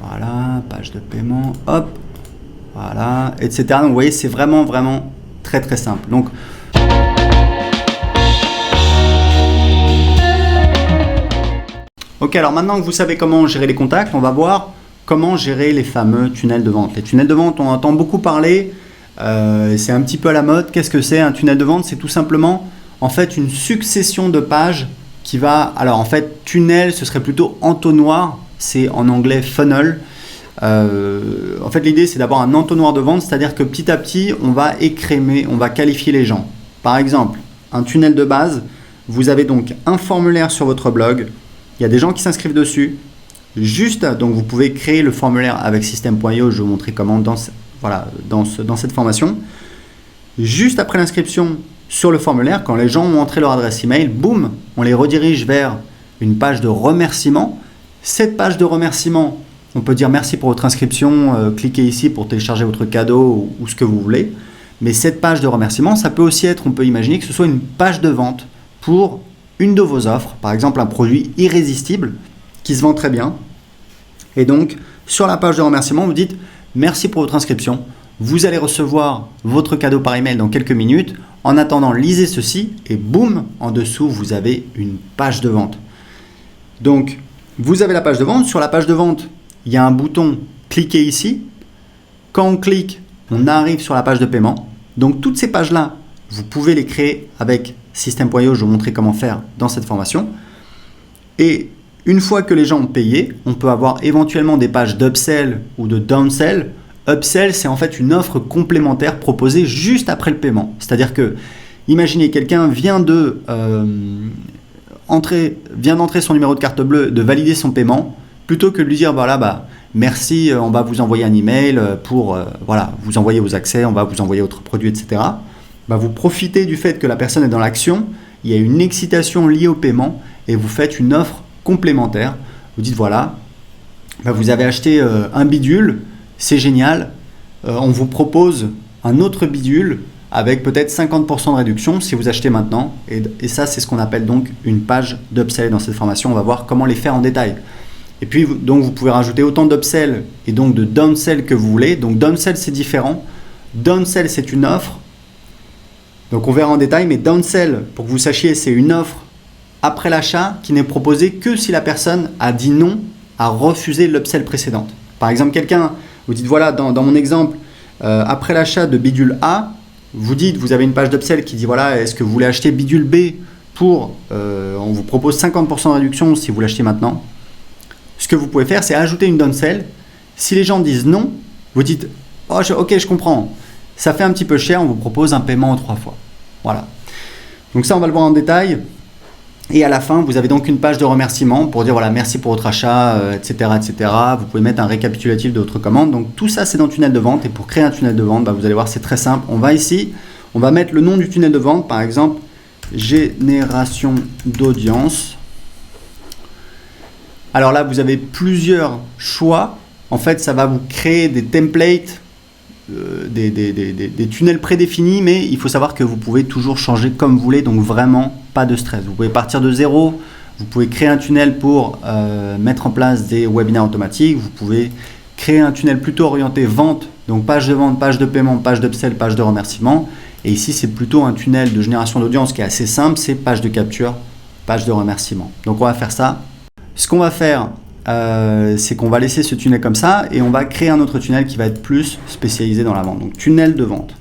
Voilà, page de paiement, hop, voilà, etc. Donc vous voyez, c'est vraiment, vraiment très, très simple. Donc, ok, alors maintenant que vous savez comment gérer les contacts, on va voir comment gérer les fameux tunnels de vente. Les tunnels de vente, on entend beaucoup parler, c'est un petit peu à la mode. Qu'est-ce que c'est un tunnel de vente? C'est tout simplement en fait une succession de pages qui va... Alors en fait, tunnel, ce serait plutôt entonnoir, c'est en anglais funnel. En fait, l'idée, c'est d'avoir un entonnoir de vente, c'est-à-dire que petit à petit, on va écrémer, on va qualifier les gens. Par exemple, un tunnel de base, vous avez donc un formulaire sur votre blog, il y a des gens qui s'inscrivent dessus. Juste, donc vous pouvez créer le formulaire avec System.io, je vais vous montrer comment dans cette formation. Juste après l'inscription sur le formulaire, quand les gens ont entré leur adresse email, boum, on les redirige vers une page de remerciement. Cette page de remerciement, on peut dire merci pour votre inscription, cliquez ici pour télécharger votre cadeau ou ce que vous voulez. Mais cette page de remerciement, ça peut aussi être, on peut imaginer que ce soit une page de vente pour une de vos offres, par exemple un produit irrésistible qui se vend très bien. Et donc, sur la page de remerciement, vous dites merci pour votre inscription. Vous allez recevoir votre cadeau par email dans quelques minutes. En attendant, lisez ceci et boum, en dessous, vous avez une page de vente. Donc, vous avez la page de vente. Sur la page de vente, il y a un bouton cliquez ici. Quand on clique, on arrive sur la page de paiement. Donc, toutes ces pages-là, vous pouvez les créer avec System.io. Je vais vous montrer comment faire dans cette formation. Et une fois que les gens ont payé, on peut avoir éventuellement des pages d'upsell ou de downsell. Upsell, c'est en fait une offre complémentaire proposée juste après le paiement. C'est-à-dire que, imaginez, quelqu'un vient d'entrer son numéro de carte bleue, de valider son paiement, plutôt que de lui dire, voilà, merci, on va vous envoyer un email pour vous envoyer vos accès, on va vous envoyer votre produit, etc. Vous profitez du fait que la personne est dans l'action, il y a une excitation liée au paiement et vous faites une offre complémentaire. Vous dites voilà, vous avez acheté un bidule, c'est génial, on vous propose un autre bidule avec peut-être 50% de réduction si vous achetez maintenant. Et ça, c'est ce qu'on appelle donc une page d'upsell dans cette formation. On va voir comment les faire en détail. Et puis, donc, vous pouvez rajouter autant d'upsell et donc de downsell que vous voulez. Donc, downsell, c'est différent. Downsell, c'est une offre. Donc, on verra en détail. Mais downsell, pour que vous sachiez, c'est une offre après l'achat qui n'est proposée que si la personne a dit non, a refusé l'upsell précédente. Par exemple, quelqu'un, vous dites voilà, dans mon exemple, après l'achat de bidule A, vous dites, vous avez une page d'upsell qui dit voilà, est-ce que vous voulez acheter bidule B pour, on vous propose 50% de réduction si vous l'achetez maintenant. Ce que vous pouvez faire, c'est ajouter une downsell. Si les gens disent non, vous dites oh, ok, je comprends, ça fait un petit peu cher, on vous propose un paiement en 3 fois. Voilà. Donc ça, on va le voir en détail. Et à la fin, vous avez donc une page de remerciement pour dire voilà, merci pour votre achat, etc., etc. Vous pouvez mettre un récapitulatif de votre commande. Donc tout ça, c'est dans le tunnel de vente. Et pour créer un tunnel de vente, vous allez voir, c'est très simple. On va ici, on va mettre le nom du tunnel de vente, par exemple, génération d'audience. Alors là, vous avez plusieurs choix. En fait, ça va vous créer des templates, des tunnels prédéfinis, mais il faut savoir que vous pouvez toujours changer comme vous voulez, donc vraiment pas de stress. Vous pouvez partir de zéro, vous pouvez créer un tunnel pour mettre en place des webinaires automatiques, vous pouvez créer un tunnel plutôt orienté vente, donc page de vente, page de paiement, page d'upsell, page de remerciement. Et ici, c'est plutôt un tunnel de génération d'audience qui est assez simple, c'est page de capture, page de remerciement. Donc on va faire ça. Ce qu'on va faire, c'est qu'on va laisser ce tunnel comme ça et on va créer un autre tunnel qui va être plus spécialisé dans la vente. Donc tunnel de vente.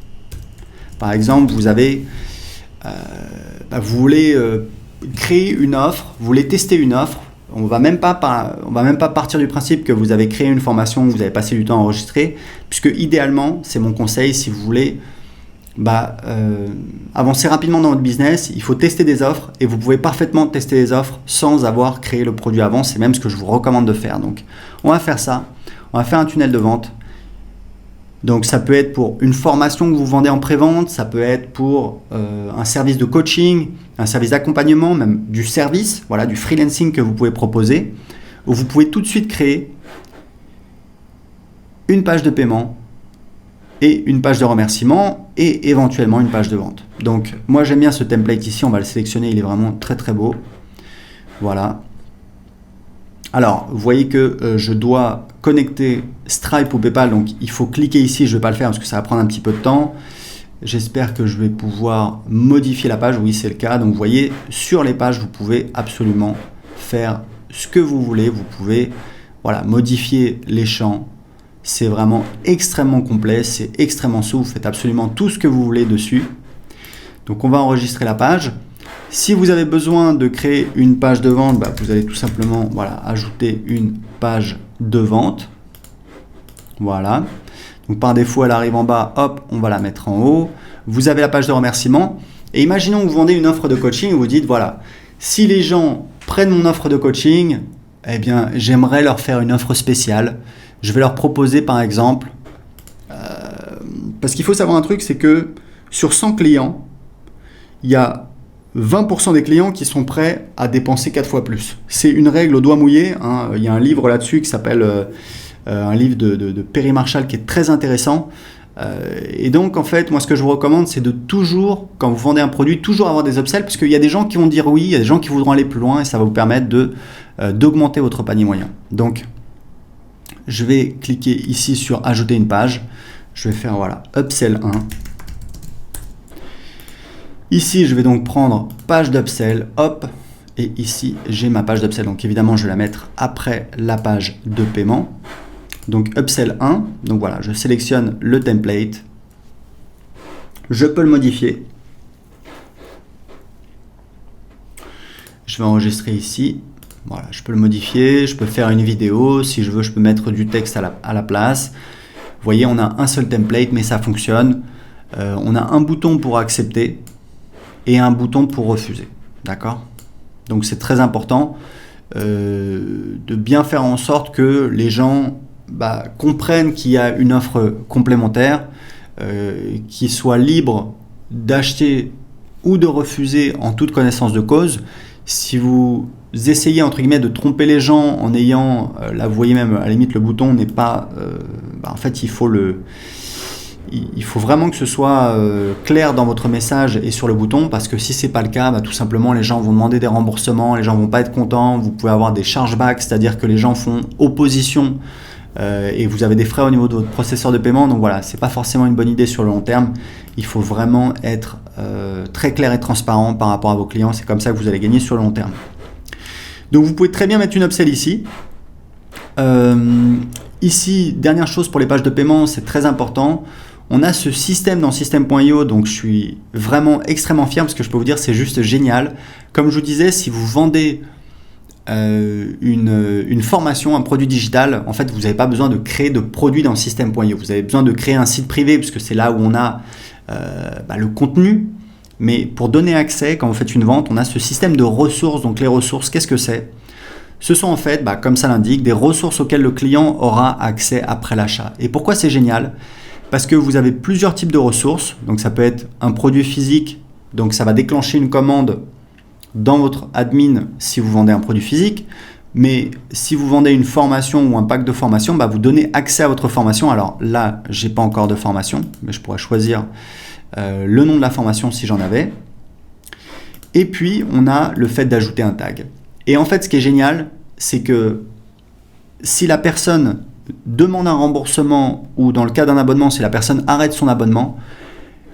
Par exemple, vous avez, vous voulez créer une offre, vous voulez tester une offre. On va même pas partir du principe que vous avez créé une formation, que vous avez passé du temps à enregistrer, puisque idéalement, c'est mon conseil, si vous voulez avancer rapidement dans votre business, il faut tester des offres et vous pouvez parfaitement tester des offres sans avoir créé le produit avant. C'est même ce que je vous recommande de faire. Donc, on va faire ça. On va faire un tunnel de vente. Donc, ça peut être pour une formation que vous vendez en pré-vente, ça peut être pour un service de coaching, un service d'accompagnement, même du service, voilà, du freelancing que vous pouvez proposer, où vous pouvez tout de suite créer une page de paiement et une page de remerciement et éventuellement une page de vente. Donc moi j'aime bien ce template ici, on va le sélectionner, il est vraiment très très beau. Voilà. Alors vous voyez que je dois connecter Stripe ou PayPal, donc il faut cliquer ici, je ne vais pas le faire parce que ça va prendre un petit peu de temps. J'espère que je vais pouvoir modifier la page, oui c'est le cas. Donc vous voyez, sur les pages vous pouvez absolument faire ce que vous voulez, vous pouvez modifier les champs. C'est vraiment extrêmement complet, c'est extrêmement souple, vous faites absolument tout ce que vous voulez dessus. Donc on va enregistrer la page. Si vous avez besoin de créer une page de vente, vous allez tout simplement ajouter une page de vente. Voilà. Donc par défaut, elle arrive en bas, hop, on va la mettre en haut. Vous avez la page de remerciement. Et imaginons que vous vendez une offre de coaching et vous dites, voilà, si les gens prennent mon offre de coaching, eh bien, j'aimerais leur faire une offre spéciale. Je vais leur proposer par exemple, parce qu'il faut savoir un truc, c'est que sur 100 clients, il y a 20% des clients qui sont prêts à dépenser 4 fois plus. C'est une règle au doigt mouillé, hein. Il y a un livre là-dessus qui s'appelle un livre de Perry Marshall qui est très intéressant. Et donc en fait, moi ce que je vous recommande, c'est de toujours, quand vous vendez un produit, toujours avoir des upsells, parce qu'il y a des gens qui vont dire oui, il y a des gens qui voudront aller plus loin et ça va vous permettre d'augmenter votre panier moyen. Donc je vais cliquer ici sur ajouter une page. Je vais faire upsell 1. Ici, je vais donc prendre page d'upsell, hop, et ici, j'ai ma page d'upsell. Donc évidemment, je vais la mettre après la page de paiement. Donc upsell 1, donc voilà, je sélectionne le template. Je peux le modifier. Je vais enregistrer ici. Voilà, je peux le modifier, je peux faire une vidéo, si je veux, je peux mettre du texte à la place. Vous voyez, on a un seul template, mais ça fonctionne. On a un bouton pour accepter et un bouton pour refuser. D'accord ? Donc c'est très important de bien faire en sorte que les gens comprennent qu'il y a une offre complémentaire, qu'ils soient libres d'acheter ou de refuser en toute connaissance de cause. Si vous essayez entre guillemets de tromper les gens en ayant, là vous voyez même à la limite le bouton n'est pas, en fait il faut vraiment que ce soit clair dans votre message et sur le bouton, parce que si c'est pas le cas, tout simplement les gens vont demander des remboursements, les gens vont pas être contents, vous pouvez avoir des chargebacks, c'est-à-dire que les gens font opposition et vous avez des frais au niveau de votre processeur de paiement. Donc voilà, c'est pas forcément une bonne idée sur le long terme. Il faut vraiment être très clair et transparent par rapport à vos clients. C'est comme ça que vous allez gagner sur le long terme. Donc vous pouvez très bien mettre une upsell ici. Ici, dernière chose pour les pages de paiement, c'est très important. On a ce système dans System.io, donc je suis vraiment extrêmement fier parce que je peux vous dire c'est juste génial. Comme je vous disais, si vous vendez une formation, un produit digital, en fait vous n'avez pas besoin de créer de produit dans System.io. Vous avez besoin de créer un site privé puisque c'est là où on a le contenu. Mais pour donner accès, quand vous faites une vente, on a ce système de ressources. Donc les ressources, qu'est-ce que c'est ? Ce sont en fait, comme ça l'indique, des ressources auxquelles le client aura accès après l'achat. Et pourquoi c'est génial ? Parce que vous avez plusieurs types de ressources. Donc ça peut être un produit physique, donc ça va déclencher une commande dans votre admin si vous vendez un produit physique. Mais si vous vendez une formation ou un pack de formation, vous donnez accès à votre formation. Alors là, j'ai pas encore de formation, mais je pourrais choisir le nom de la formation si j'en avais. Et puis, on a le fait d'ajouter un tag. Et en fait, ce qui est génial, c'est que si la personne demande un remboursement ou dans le cas d'un abonnement, si la personne arrête son abonnement,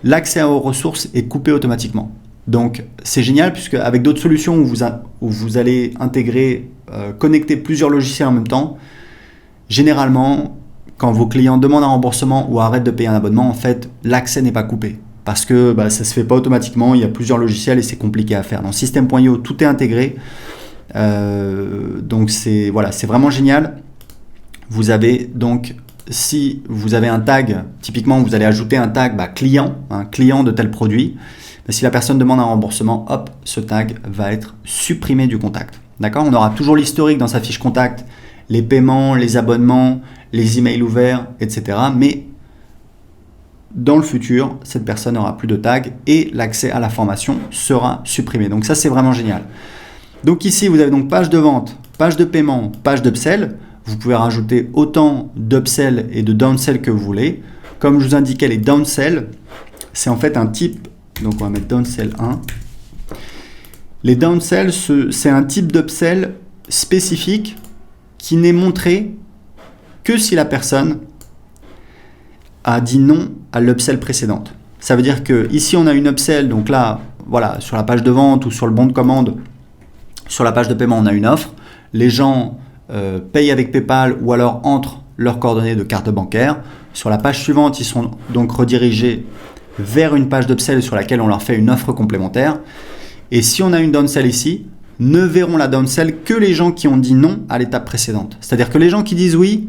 l'accès aux ressources est coupé automatiquement. Donc, c'est génial puisque avec d'autres solutions où vous allez intégrer, connecter plusieurs logiciels en même temps, généralement, quand vos clients demandent un remboursement ou arrêtent de payer un abonnement, en fait, l'accès n'est pas coupé. Parce que ça ne se fait pas automatiquement, il y a plusieurs logiciels et c'est compliqué à faire. Dans System.io, tout est intégré. Donc c'est vraiment génial. Vous avez donc, si vous avez un tag, typiquement vous allez ajouter un tag client, un client de tel produit. Si la personne demande un remboursement, hop, ce tag va être supprimé du contact. D'accord ? On aura toujours l'historique dans sa fiche contact, les paiements, les abonnements, les emails ouverts, etc. Mais dans le futur, cette personne n'aura plus de tag et l'accès à la formation sera supprimé. Donc ça, c'est vraiment génial. Donc ici, vous avez donc page de vente, page de paiement, page d'upsell. Vous pouvez rajouter autant d'upsell et de downsell que vous voulez. Comme je vous indiquais, les downsell, c'est en fait un type. Donc on va mettre downsell 1. Les downsell, c'est un type d'upsell spécifique qui n'est montré que si la personne a dit non à l'upsell précédente. Ça veut dire que ici on a une upsell, donc là, voilà, sur la page de vente ou sur le bon de commande, sur la page de paiement, on a une offre. Les gens payent avec PayPal ou alors entrent leurs coordonnées de carte bancaire. Sur la page suivante, ils sont donc redirigés vers une page d'upsell sur laquelle on leur fait une offre complémentaire. Et si on a une downsell ici, ne verront la downsell que les gens qui ont dit non à l'étape précédente. C'est-à-dire que les gens qui disent oui,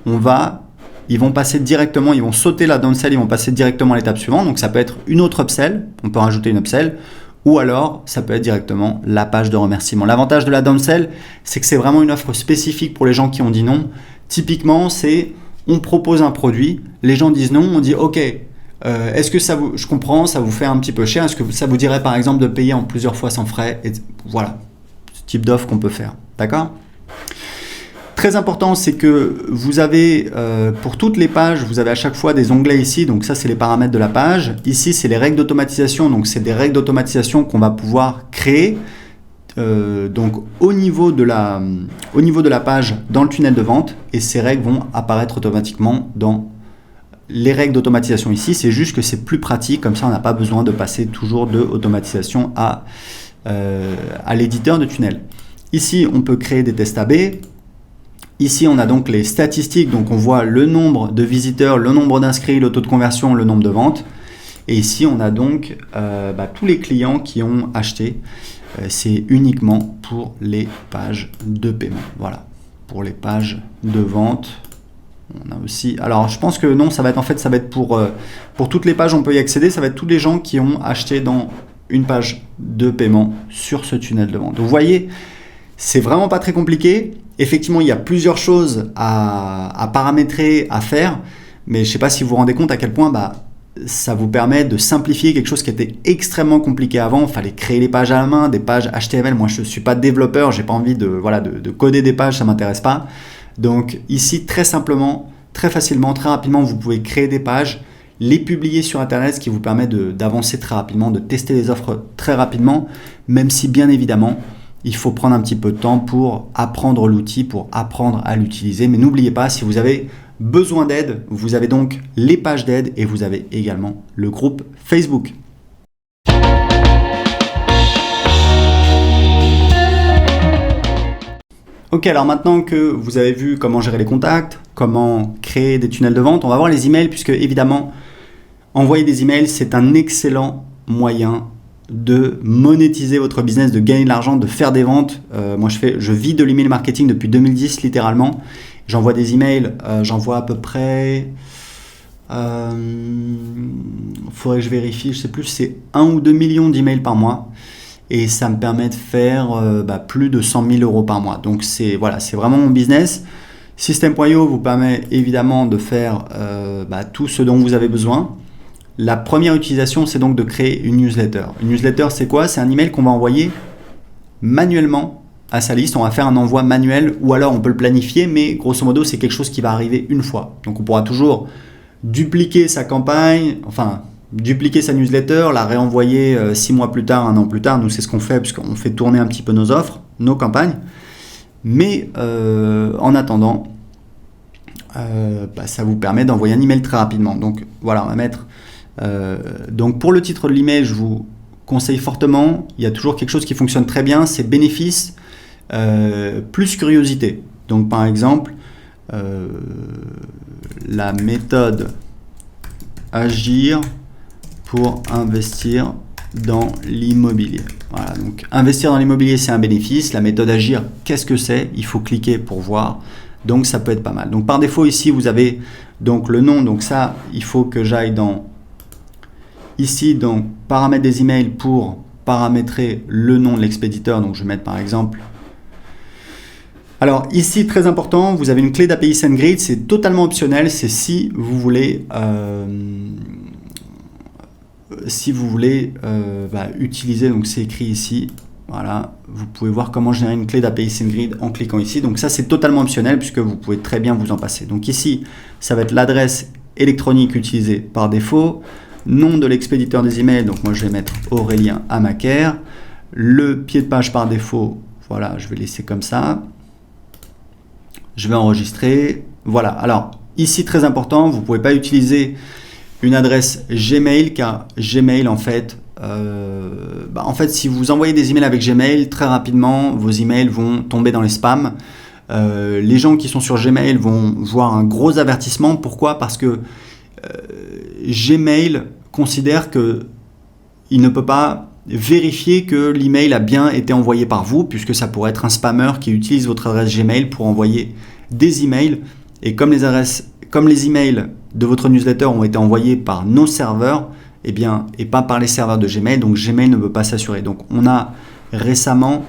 ils vont passer directement, ils vont sauter la downsell, ils vont passer directement à l'étape suivante. Donc ça peut être une autre upsell, on peut rajouter une upsell, ou alors ça peut être directement la page de remerciement. L'avantage de la downsell, c'est que c'est vraiment une offre spécifique pour les gens qui ont dit non. Typiquement, c'est on propose un produit, les gens disent non, on dit ok, est-ce que je comprends, ça vous fait un petit peu cher, est-ce que ça vous dirait par exemple de payer en plusieurs fois sans frais, et voilà, ce type d'offre qu'on peut faire, d'accord ? Très important, c'est que vous avez, pour toutes les pages, vous avez à chaque fois des onglets ici. Donc ça, c'est les paramètres de la page. Ici, c'est les règles d'automatisation. Donc c'est des règles d'automatisation qu'on va pouvoir créer donc au niveau de la page dans le tunnel de vente. Et ces règles vont apparaître automatiquement dans les règles d'automatisation ici. C'est juste que c'est plus pratique. Comme ça, on n'a pas besoin de passer toujours de automatisation à l'éditeur de tunnel. Ici, on peut créer des tests AB. Ici, on a donc les statistiques, donc on voit le nombre de visiteurs, le nombre d'inscrits, le taux de conversion, le nombre de ventes. Et ici, on a donc tous les clients qui ont acheté. C'est uniquement pour les pages de paiement. Voilà, pour les pages de vente. On a aussi. Alors, je pense que non, ça va être pour toutes les pages, on peut y accéder. Ça va être tous les gens qui ont acheté dans une page de paiement sur ce tunnel de vente. Donc, vous voyez, c'est vraiment pas très compliqué. Effectivement, il y a plusieurs choses à paramétrer, à faire, mais je ne sais pas si vous vous rendez compte à quel point ça vous permet de simplifier quelque chose qui était extrêmement compliqué avant. Il fallait créer les pages à la main, des pages HTML. Moi, je ne suis pas développeur, je n'ai pas envie de coder des pages, ça ne m'intéresse pas. Donc ici, très simplement, très facilement, très rapidement, vous pouvez créer des pages, les publier sur Internet, ce qui vous permet d'avancer très rapidement, de tester les offres très rapidement, même si bien évidemment, il faut prendre un petit peu de temps pour apprendre l'outil, pour apprendre à l'utiliser. Mais n'oubliez pas, si vous avez besoin d'aide, vous avez donc les pages d'aide et vous avez également le groupe Facebook. Ok, alors maintenant que vous avez vu comment gérer les contacts, comment créer des tunnels de vente, on va voir les emails puisque évidemment, Envoyer des emails, c'est un excellent moyen de monétiser votre business, de gagner de l'argent, de faire des ventes. Moi, je vis de l'email marketing depuis 2010, littéralement. J'envoie des emails, j'envoie à peu près... faudrait que je vérifie, je sais plus, c'est 1 ou 2 millions d'emails par mois. Et ça me permet de faire plus de 100 000 euros par mois. Donc, c'est vraiment mon business. System.io vous permet évidemment de faire tout ce dont vous avez besoin. La première utilisation, c'est donc de créer une newsletter. Une newsletter, c'est quoi? C'est un email qu'on va envoyer manuellement à sa liste. On va faire un envoi manuel ou alors on peut le planifier, mais grosso modo, c'est quelque chose qui va arriver une fois. Donc, on pourra toujours dupliquer sa campagne, dupliquer sa newsletter, la réenvoyer 6 mois plus tard, 1 an plus tard. Nous, c'est ce qu'on fait puisqu'on fait tourner un petit peu nos offres, nos campagnes. Mais en attendant, ça vous permet d'envoyer un email très rapidement. Donc voilà, on va mettre... donc pour le titre de l'email, je vous conseille fortement, il y a toujours quelque chose qui fonctionne très bien, c'est bénéfice plus curiosité. Donc par exemple, la méthode agir pour investir dans l'immobilier. Voilà, donc investir dans l'immobilier, c'est un bénéfice. La méthode agir, qu'est-ce que c'est? Il faut cliquer pour voir. Donc ça peut être pas mal. Donc par défaut ici, vous avez donc le nom. Donc ça, il faut que j'aille dans ici, donc paramètres des emails pour paramétrer le nom de l'expéditeur. Donc je vais mettre par exemple... Alors ici, très important, vous avez une clé d'API SendGrid, c'est totalement optionnel, c'est si vous voulez utiliser, donc c'est écrit ici, voilà, vous pouvez voir comment générer une clé d'API SendGrid en cliquant ici, donc ça c'est totalement optionnel puisque vous pouvez très bien vous en passer. Donc ici, ça va être l'adresse électronique utilisée par défaut, nom de l'expéditeur des emails, donc moi je vais mettre Aurélien Amaker, le pied de page par défaut, voilà, je vais laisser comme ça. Je vais enregistrer. Voilà. Alors, ici, très important, vous ne pouvez pas utiliser une adresse Gmail car Gmail, en fait, si vous envoyez des emails avec Gmail, très rapidement, vos emails vont tomber dans les spams. Les gens qui sont sur Gmail vont voir un gros avertissement. Pourquoi? Parce que Gmail considère qu'il ne peut pas vérifier que l'email a bien été envoyé par vous, puisque ça pourrait être un spammer qui utilise votre adresse Gmail pour envoyer des emails. Et comme les emails de votre newsletter ont été envoyés par nos serveurs, et pas par les serveurs de Gmail, donc Gmail ne peut pas s'assurer. Donc on a récemment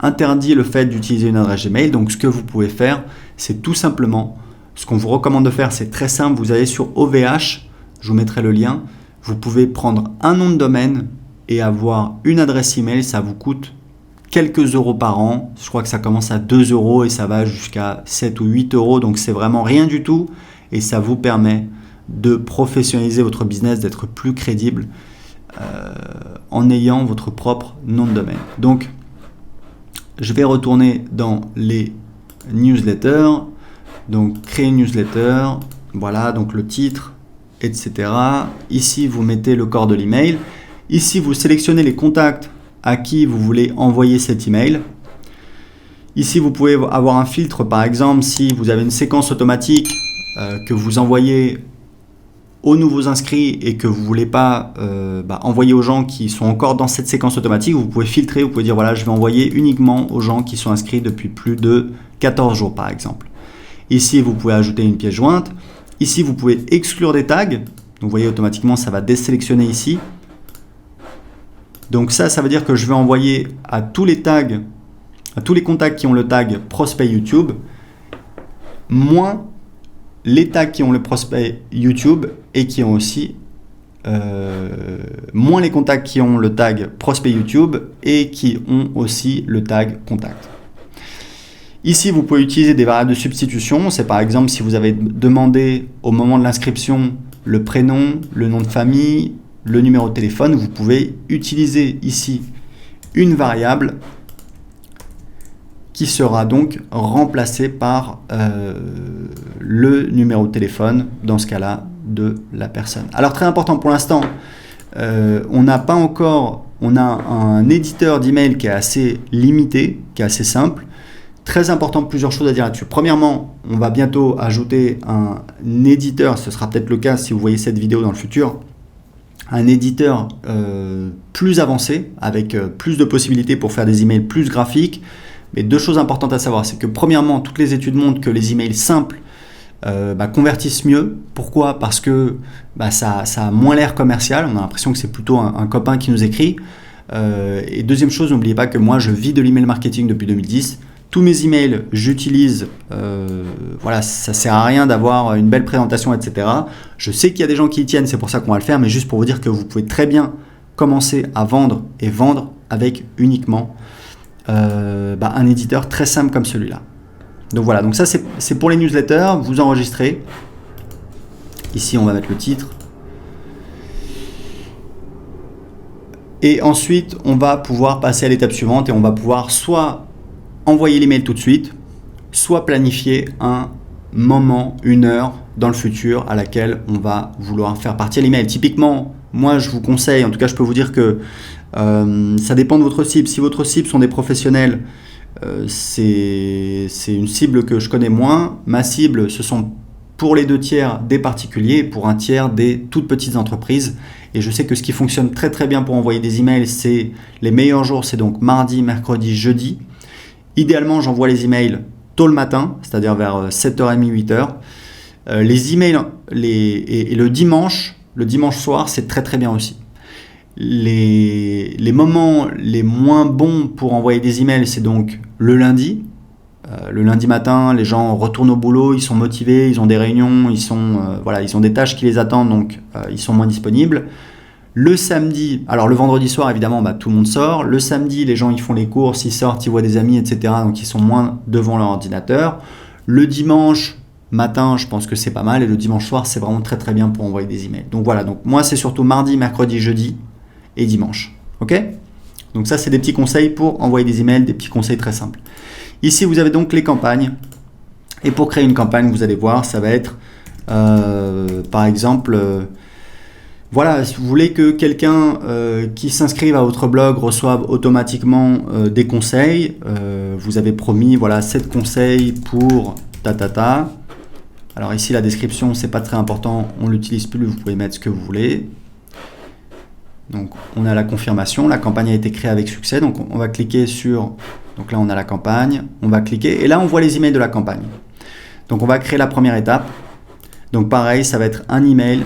interdit le fait d'utiliser une adresse Gmail. Donc ce que vous pouvez faire, c'est tout simplement, ce qu'on vous recommande de faire, c'est très simple, vous allez sur OVH, je vous mettrai le lien. Vous pouvez prendre un nom de domaine et avoir une adresse email, ça vous coûte quelques euros par an. Je crois que ça commence à 2 euros et ça va jusqu'à 7 ou 8 euros. Donc c'est vraiment rien du tout et ça vous permet de professionnaliser votre business, d'être plus crédible en ayant votre propre nom de domaine. Donc je vais retourner dans les newsletters. Donc créer une newsletter, voilà, donc le titre, etc. Ici, vous mettez le corps de l'email. Ici, vous sélectionnez les contacts à qui vous voulez envoyer cet email. Ici, vous pouvez avoir un filtre, par exemple, si vous avez une séquence automatique que vous envoyez aux nouveaux inscrits et que vous ne voulez pas envoyer aux gens qui sont encore dans cette séquence automatique, vous pouvez filtrer, vous pouvez dire voilà, je vais envoyer uniquement aux gens qui sont inscrits depuis plus de 14 jours, par exemple. Ici, vous pouvez ajouter une pièce jointe. Ici, vous pouvez exclure des tags. Donc, vous voyez, automatiquement, ça va désélectionner ici. Donc ça veut dire que je vais envoyer à tous les tags, à tous les contacts qui ont le tag prospect YouTube, moins les tags qui ont le prospect YouTube et qui ont aussi moins les contacts qui ont le tag prospect YouTube et qui ont aussi le tag contact. Ici, vous pouvez utiliser des variables de substitution. C'est par exemple si vous avez demandé au moment de l'inscription le prénom, le nom de famille, le numéro de téléphone, vous pouvez utiliser ici une variable qui sera donc remplacée par le numéro de téléphone, dans ce cas-là, de la personne. Alors très important pour l'instant, on a un éditeur d'email qui est assez limité, qui est assez simple, Très important, plusieurs choses à dire là-dessus. Premièrement, on va bientôt ajouter un éditeur, ce sera peut-être le cas si vous voyez cette vidéo dans le futur, un éditeur plus avancé, avec plus de possibilités pour faire des emails plus graphiques. Mais 2 choses importantes à savoir, c'est que premièrement, toutes les études montrent que les emails simples convertissent mieux. Pourquoi ? Parce que ça a moins l'air commercial, on a l'impression que c'est plutôt un copain qui nous écrit. Et deuxième chose, n'oubliez pas que moi je vis de l'email marketing depuis 2010. Tous mes emails, j'utilise, ça sert à rien d'avoir une belle présentation, etc. Je sais qu'il y a des gens qui y tiennent, c'est pour ça qu'on va le faire, mais juste pour vous dire que vous pouvez très bien commencer à vendre et vendre avec uniquement un éditeur très simple comme celui-là. Donc voilà, donc ça c'est pour les newsletters, vous enregistrez. Ici on va mettre le titre. Et ensuite on va pouvoir passer à l'étape suivante et on va pouvoir soit envoyer l'email tout de suite, soit planifier un moment, une heure dans le futur à laquelle on va vouloir faire partir l'email. Typiquement, moi je vous conseille, en tout cas je peux vous dire que ça dépend de votre cible. Si votre cible sont des professionnels, c'est une cible que je connais moins. Ma cible, ce sont pour les 2/3 des particuliers et pour 1/3 des toutes petites entreprises. Et je sais que ce qui fonctionne très très bien pour envoyer des emails, c'est les meilleurs jours, c'est donc mardi, mercredi, jeudi. Idéalement, j'envoie les emails tôt le matin, c'est-à-dire vers 7h30, 8h. Les emails et le dimanche soir, c'est très très bien aussi. Les moments les moins bons pour envoyer des emails, c'est donc le lundi. Le lundi matin, les gens retournent au boulot, ils sont motivés, ils ont des réunions, ils ont des tâches qui les attendent, donc ils sont moins disponibles. Le samedi, alors le vendredi soir évidemment tout le monde sort. Le samedi, les gens ils font les courses, ils sortent, ils voient des amis, etc. Donc ils sont moins devant leur ordinateur. Le dimanche matin, je pense que c'est pas mal. Et le dimanche soir, c'est vraiment très très bien pour envoyer des emails. Donc voilà, donc moi c'est surtout mardi, mercredi, jeudi et dimanche. Ok ? Donc ça c'est des petits conseils pour envoyer des emails, des petits conseils très simples. Ici vous avez donc les campagnes. Et pour créer une campagne, vous allez voir, ça va être par exemple... si vous voulez que quelqu'un qui s'inscrive à votre blog reçoive automatiquement des conseils, vous avez promis 7 conseils pour ta. Alors ici la description c'est pas très important, on l'utilise plus, vous pouvez mettre ce que vous voulez. Donc on a la confirmation, la campagne a été créée avec succès, donc on va cliquer sur, donc là on a la campagne, on va cliquer et là on voit les emails de la campagne. Donc on va créer la première étape, donc pareil ça va être un email.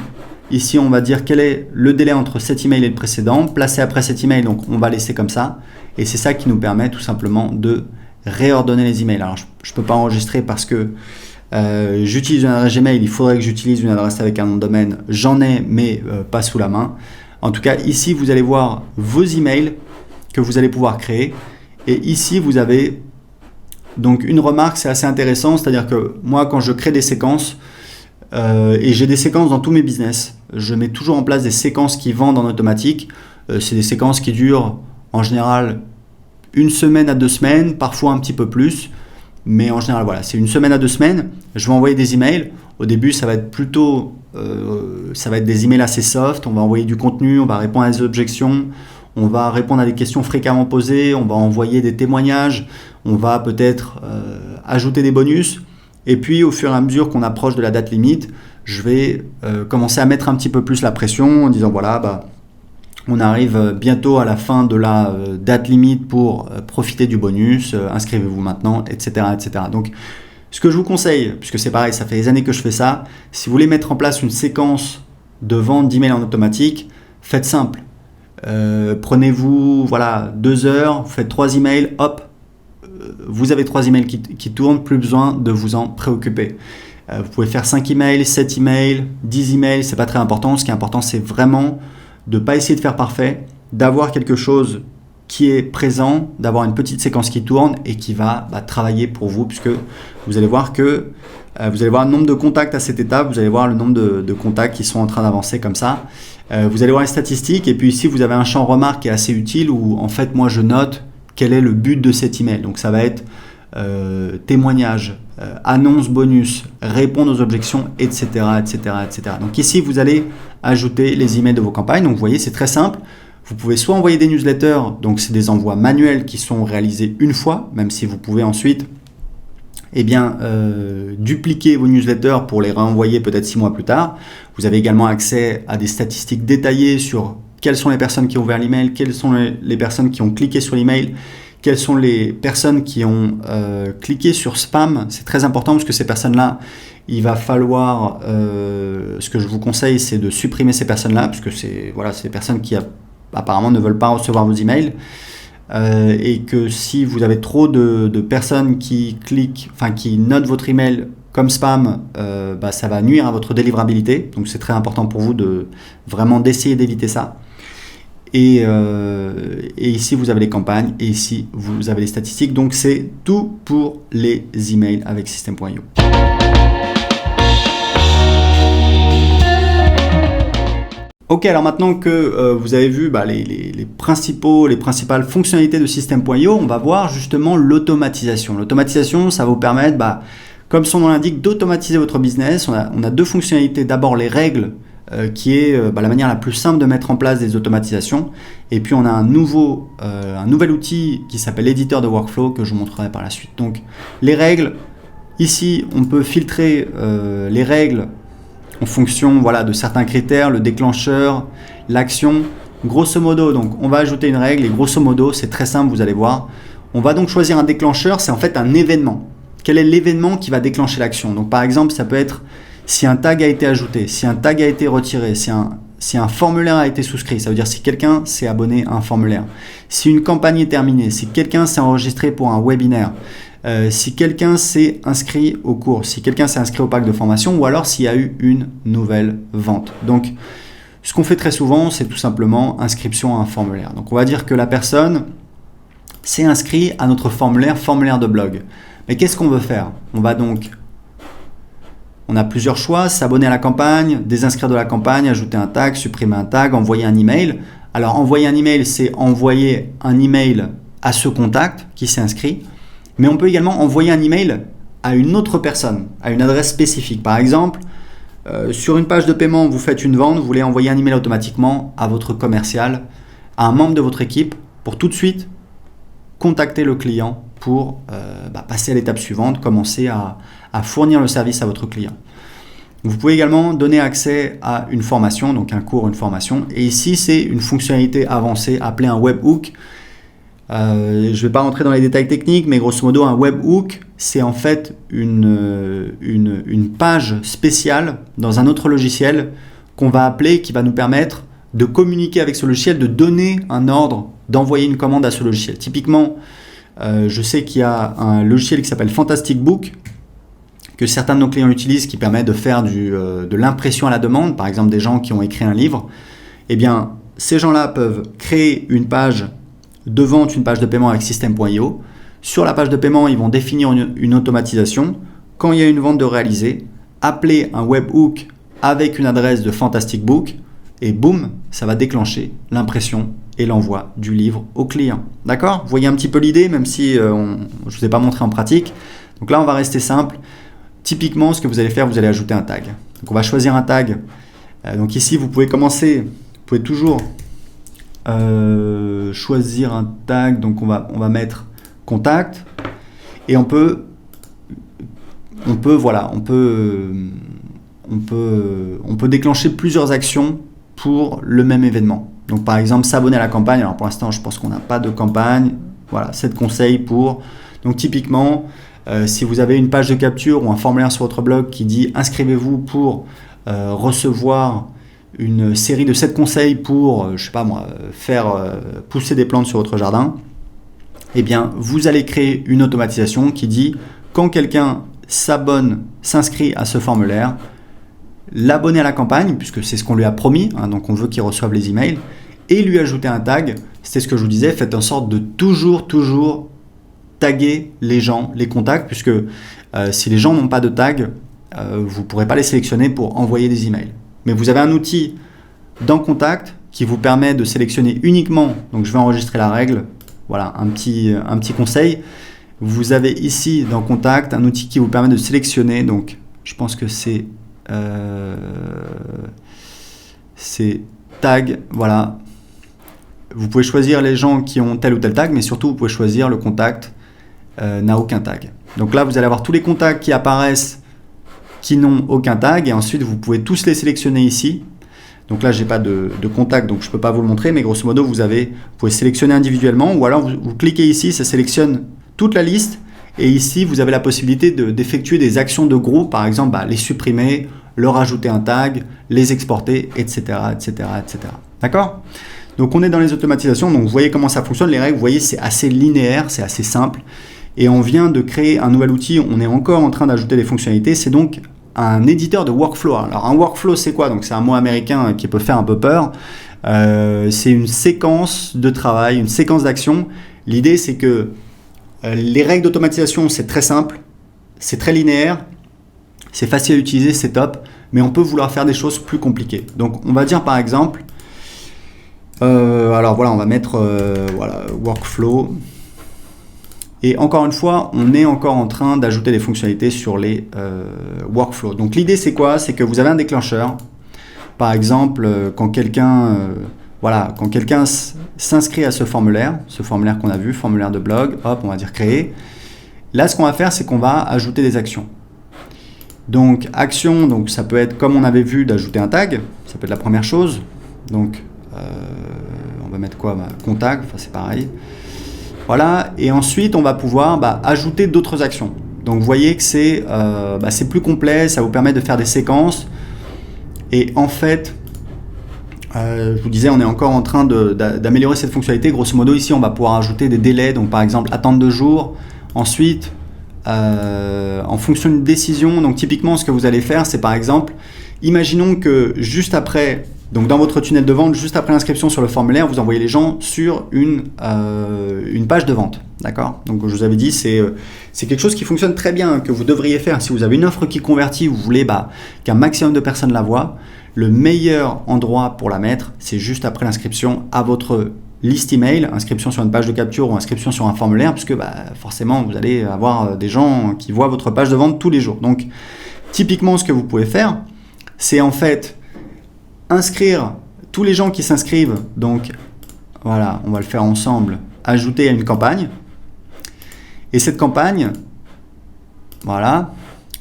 Ici, on va dire quel est le délai entre cet email et le précédent, placé après cet email, donc on va laisser comme ça. Et c'est ça qui nous permet tout simplement de réordonner les emails. Alors, je ne peux pas enregistrer parce que j'utilise une adresse Gmail, il faudrait que j'utilise une adresse avec un nom de domaine. J'en ai, mais pas sous la main. En tout cas, ici, vous allez voir vos emails que vous allez pouvoir créer. Et ici, vous avez donc une remarque, c'est assez intéressant, c'est-à-dire que moi, quand je crée des séquences, et j'ai des séquences dans tous mes business. Je mets toujours en place des séquences qui vendent en automatique. C'est des séquences qui durent en général 1 semaine à 2 semaines, parfois un petit peu plus. Mais en général, c'est 1 semaine à 2 semaines. Je vais envoyer des emails. Au début, ça va être plutôt des emails assez soft. On va envoyer du contenu, on va répondre à des objections, on va répondre à des questions fréquemment posées, on va envoyer des témoignages, on va peut-être ajouter des bonus. Et puis, au fur et à mesure qu'on approche de la date limite, je vais commencer à mettre un petit peu plus la pression en disant on arrive bientôt à la fin de la date limite pour profiter du bonus, inscrivez-vous maintenant, etc., etc. Donc, ce que je vous conseille, puisque c'est pareil, ça fait des années que je fais ça, si vous voulez mettre en place une séquence de vente d'emails en automatique, faites simple. Prenez-vous 2 heures, vous faites 3 emails, hop, vous avez 3 emails qui tournent, plus besoin de vous en préoccuper. Vous pouvez faire 5 emails, 7 emails, 10 emails, c'est pas très important. Ce qui est important, c'est vraiment de ne pas essayer de faire parfait, d'avoir quelque chose qui est présent, d'avoir une petite séquence qui tourne et qui va travailler pour vous, puisque vous allez voir que vous allez voir le nombre de contacts à cette étape, vous allez voir le nombre de contacts qui sont en train d'avancer comme ça. Vous allez voir les statistiques et puis ici, vous avez un champ remarque qui est assez utile où en fait, moi, je note quel est le but de cet email. Donc ça va être témoignage, annonce bonus, répondre aux objections, etc., etc., etc. Donc ici, vous allez ajouter les emails de vos campagnes. Donc vous voyez, c'est très simple. Vous pouvez soit envoyer des newsletters, donc c'est des envois manuels qui sont réalisés une fois, même si vous pouvez ensuite eh bien, dupliquer vos newsletters pour les renvoyer peut-être 6 mois plus tard. Vous avez également accès à des statistiques détaillées sur quelles sont les personnes qui ont ouvert l'email, quelles sont les personnes qui ont cliqué sur l'email, quelles sont les personnes qui ont cliqué sur spam. C'est très important parce que ces personnes-là, il va falloir, ce que je vous conseille, c'est de supprimer ces personnes-là, parce que c'est des personnes qui apparemment ne veulent pas recevoir vos emails. Et que si vous avez trop de personnes qui notent votre email comme spam, ça va nuire à votre délivrabilité. Donc c'est très important pour vous d'essayer d'éviter ça. Et ici vous avez les campagnes et ici vous avez les statistiques. Donc c'est tout pour les emails avec System.io. Ok, alors maintenant que vous avez vu les principales fonctionnalités de System.io, on va voir justement l'automatisation. L'automatisation, ça va vous permettre, comme son nom l'indique, d'automatiser votre business. On a deux fonctionnalités. D'abord les règles, qui est la manière la plus simple de mettre en place des automatisations. Et puis on a un nouvel outil qui s'appelle éditeur de workflow que je vous montrerai par la suite. Donc les règles, ici on peut filtrer les règles en fonction de certains critères, le déclencheur, l'action. Grosso modo, donc on va ajouter une règle et grosso modo, c'est très simple, vous allez voir. On va donc choisir un déclencheur, c'est en fait un événement. Quel est l'événement qui va déclencher l'action? Donc par exemple, ça peut être si un tag a été ajouté, si un tag a été retiré, si un formulaire a été souscrit, ça veut dire si quelqu'un s'est abonné à un formulaire, si une campagne est terminée, si quelqu'un s'est enregistré pour un webinaire, si quelqu'un s'est inscrit au cours, si quelqu'un s'est inscrit au pack de formation ou alors s'il y a eu une nouvelle vente. Donc, ce qu'on fait très souvent, c'est tout simplement inscription à un formulaire. Donc, on va dire que la personne s'est inscrite à notre formulaire de blog. Mais qu'est-ce qu'on veut faire? On a plusieurs choix, s'abonner à la campagne, désinscrire de la campagne, ajouter un tag, supprimer un tag, envoyer un email. Alors, envoyer un email, c'est envoyer un email à ce contact qui s'est inscrit. Mais on peut également envoyer un email à une autre personne, à une adresse spécifique. Par exemple, sur une page de paiement, vous faites une vente, vous voulez envoyer un email automatiquement à votre commercial, à un membre de votre équipe, pour tout de suite contacter le client pour passer à l'étape suivante, commencer à fournir le service à votre client. Vous pouvez également donner accès à une formation, donc un cours, une formation. Et ici, c'est une fonctionnalité avancée appelée un webhook. Je ne vais pas rentrer dans les détails techniques, mais grosso modo, un webhook, c'est en fait une page spéciale dans un autre logiciel qu'on va appeler, qui va nous permettre de communiquer avec ce logiciel, de donner un ordre, d'envoyer une commande à ce logiciel. Typiquement, je sais qu'il y a un logiciel qui s'appelle Fantastic Book, que certains de nos clients utilisent, qui permet de faire de l'impression à la demande, par exemple des gens qui ont écrit un livre. Eh bien, ces gens-là peuvent créer une page de vente, une page de paiement avec System.io. Sur la page de paiement, ils vont définir une automatisation. Quand il y a une vente de réaliser, appeler un webhook avec une adresse de Fantastic Book et boum, ça va déclencher l'impression et l'envoi du livre au client. D'accord? Vous voyez un petit peu l'idée, même si je ne vous ai pas montré en pratique. Donc là, on va rester simple. Typiquement, ce que vous allez faire, vous allez ajouter un tag. Donc on va choisir un tag. Donc ici, vous pouvez toujours choisir un tag. Donc on va mettre contact et on peut déclencher plusieurs actions pour le même événement. Donc par exemple, s'abonner à la campagne. Alors pour l'instant, je pense qu'on n'a pas de campagne. Voilà, 7 conseils pour. Donc typiquement, si vous avez une page de capture ou un formulaire sur votre blog qui dit inscrivez-vous pour recevoir une série de 7 conseils pour, faire pousser des plantes sur votre jardin, eh bien, vous allez créer une automatisation qui dit quand quelqu'un s'inscrit à ce formulaire, l'abonner à la campagne, puisque c'est ce qu'on lui a promis, donc on veut qu'il reçoive les emails, et lui ajouter un tag. C'était ce que je vous disais, faites en sorte de toujours taguer les gens, les contacts, puisque si les gens n'ont pas de tag, vous ne pourrez pas les sélectionner pour envoyer des emails. Mais vous avez un outil dans Contact qui vous permet de sélectionner uniquement, donc je vais enregistrer la règle, voilà un petit conseil. Vous avez ici dans Contact un outil qui vous permet de sélectionner, donc je pense que c'est tag, voilà. Vous pouvez choisir les gens qui ont tel ou tel tag, mais surtout vous pouvez choisir le contact n'a aucun tag. Donc là, vous allez avoir tous les contacts qui apparaissent qui n'ont aucun tag et ensuite vous pouvez tous les sélectionner ici. Donc là, j'ai pas de contact, donc je peux pas vous le montrer, mais grosso modo, vous pouvez sélectionner individuellement ou alors vous cliquez ici, ça sélectionne toute la liste et ici, vous avez la possibilité d'effectuer des actions de groupe, par exemple, les supprimer, leur ajouter un tag, les exporter, etc., etc., etc. D'accord ? Donc on est dans les automatisations, donc vous voyez comment ça fonctionne, les règles, vous voyez, c'est assez linéaire, c'est assez simple. Et on vient de créer un nouvel outil, on est encore en train d'ajouter des fonctionnalités, c'est donc un éditeur de workflow. Alors un workflow, c'est quoi ? Donc c'est un mot américain qui peut faire un peu peur. C'est une séquence de travail, une séquence d'action. L'idée, c'est que les règles d'automatisation, c'est très simple, c'est très linéaire, c'est facile à utiliser, c'est top, mais on peut vouloir faire des choses plus compliquées. Donc on va dire par exemple, alors voilà, on va mettre workflow. Et encore une fois, on est encore en train d'ajouter des fonctionnalités sur les workflows. Donc l'idée, c'est quoi ? C'est que vous avez un déclencheur. Par exemple, quand quelqu'un s'inscrit à ce formulaire qu'on a vu, formulaire de blog, hop, on va dire créer. Là, ce qu'on va faire, c'est qu'on va ajouter des actions. Donc action, donc ça peut être comme on avait vu d'ajouter un tag, ça peut être la première chose. Donc on va mettre quoi ? Contact, enfin c'est pareil. Voilà, et ensuite on va pouvoir ajouter d'autres actions. Donc vous voyez que c'est plus complet, ça vous permet de faire des séquences. Et en fait, je vous disais, on est encore en train d'améliorer cette fonctionnalité. Grosso modo, ici on va pouvoir ajouter des délais, donc par exemple attendre 2 jours. Ensuite, en fonction d'une décision, donc typiquement ce que vous allez faire, c'est par exemple, imaginons que juste après, donc dans votre tunnel de vente, juste après l'inscription sur le formulaire, vous envoyez les gens sur une page de vente. D'accord ? Donc je vous avais dit, c'est quelque chose qui fonctionne très bien, que vous devriez faire. Si vous avez une offre qui convertit, vous voulez qu'un maximum de personnes la voient, le meilleur endroit pour la mettre, c'est juste après l'inscription à votre liste email, inscription sur une page de capture ou inscription sur un formulaire, puisque forcément vous allez avoir des gens qui voient votre page de vente tous les jours. Donc typiquement ce que vous pouvez faire, c'est en fait inscrire tous les gens qui s'inscrivent, donc voilà, on va le faire ensemble, ajouter à une campagne. Et cette campagne, voilà,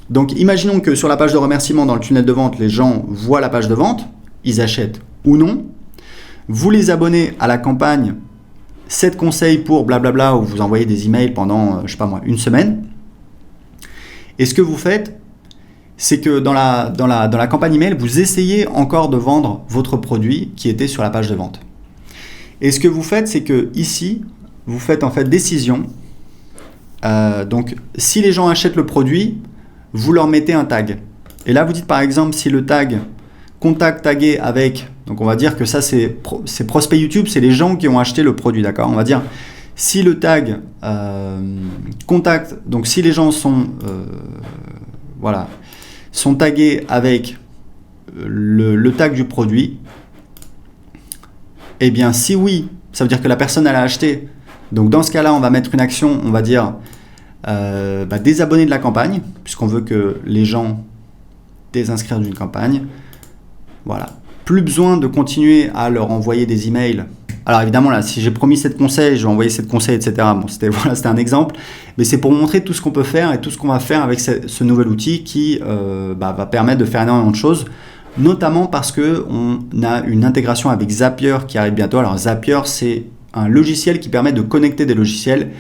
donc imaginons que sur la page de remerciement dans le tunnel de vente, les gens voient la page de vente, ils achètent ou non. Vous les abonnez à la campagne 7 conseils pour blablabla, où vous envoyez des emails pendant, une semaine. Et ce que vous faites, c'est que dans la campagne email, vous essayez encore de vendre votre produit qui était sur la page de vente. Et ce que vous faites, c'est que ici, vous faites en fait décision. Donc, si les gens achètent le produit, vous leur mettez un tag. Et là, vous dites par exemple, si le tag contact tagué avec, donc on va dire que ça c'est prospect YouTube, c'est les gens qui ont acheté le produit, d'accord ? On va dire si le tag contact, donc si les gens sont tagués avec le tag du produit, eh bien si oui, ça veut dire que la personne elle a acheté. Donc dans ce cas-là, on va mettre une action, on va dire désabonner de la campagne, puisqu'on veut que les gens désinscrire d'une campagne. Voilà. Plus besoin de continuer à leur envoyer des emails. Alors évidemment, là, si j'ai promis 7 conseils, je vais envoyer 7 conseils, etc. Bon, c'était un exemple. Mais c'est pour montrer tout ce qu'on peut faire et tout ce qu'on va faire avec ce nouvel outil qui va permettre de faire énormément de choses. Notamment parce qu'on a une intégration avec Zapier qui arrive bientôt. Alors Zapier, c'est un logiciel qui permet de connecter des logiciels.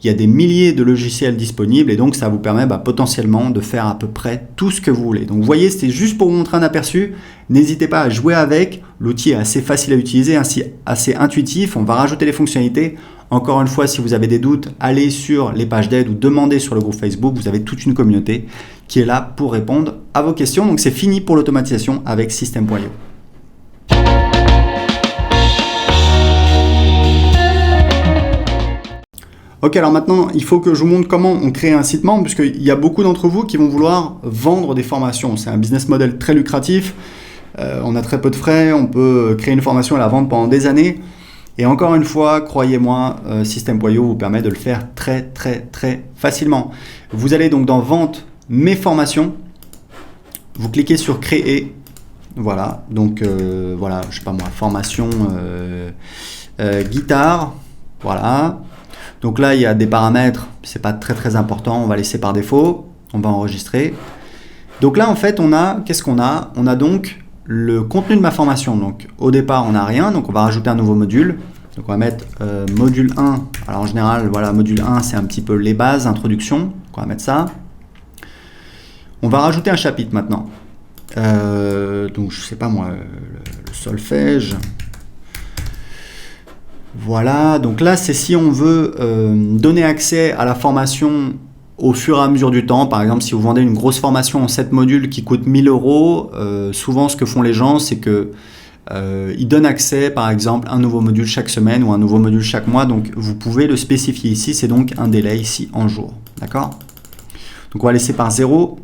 Il y a des milliers de logiciels disponibles et donc ça vous permet potentiellement de faire à peu près tout ce que vous voulez. Donc vous voyez, c'était juste pour vous montrer un aperçu. N'hésitez pas à jouer avec. L'outil est assez facile à utiliser, assez intuitif. On va rajouter les fonctionnalités. Encore une fois, si vous avez des doutes, allez sur les pages d'aide ou demandez sur le groupe Facebook. Vous avez toute une communauté qui est là pour répondre à vos questions. Donc c'est fini pour l'automatisation avec System.io. Ok, alors maintenant, il faut que je vous montre comment on crée un site membre, puisqu'il y a beaucoup d'entre vous qui vont vouloir vendre des formations. C'est un business model très lucratif, on a très peu de frais, on peut créer une formation et la vendre pendant des années. Et encore une fois, croyez-moi, System.io vous permet de le faire très très très facilement. Vous allez donc dans Vente, Mes formations, vous cliquez sur Créer, voilà, donc formation guitare, voilà. Donc là, il y a des paramètres, c'est pas très important, on va laisser par défaut, on va enregistrer. Donc là, en fait, qu'est-ce qu'on a? On a donc le contenu de ma formation. Donc au départ, on n'a rien, donc on va rajouter un nouveau module. Donc on va mettre module 1. Alors en général, voilà, module 1, c'est un petit peu les bases, introduction. Donc on va mettre ça. On va rajouter un chapitre maintenant. Donc je sais pas moi, le solfège. Voilà, donc là, c'est si on veut donner accès à la formation au fur et à mesure du temps. Par exemple, si vous vendez une grosse formation en 7 modules qui coûte 1 000 €, souvent ce que font les gens, c'est que ils donnent accès, par exemple, à un nouveau module chaque semaine ou un nouveau module chaque mois. Donc, vous pouvez le spécifier ici. C'est donc un délai ici en jours. D'accord? Donc, on va laisser par 0.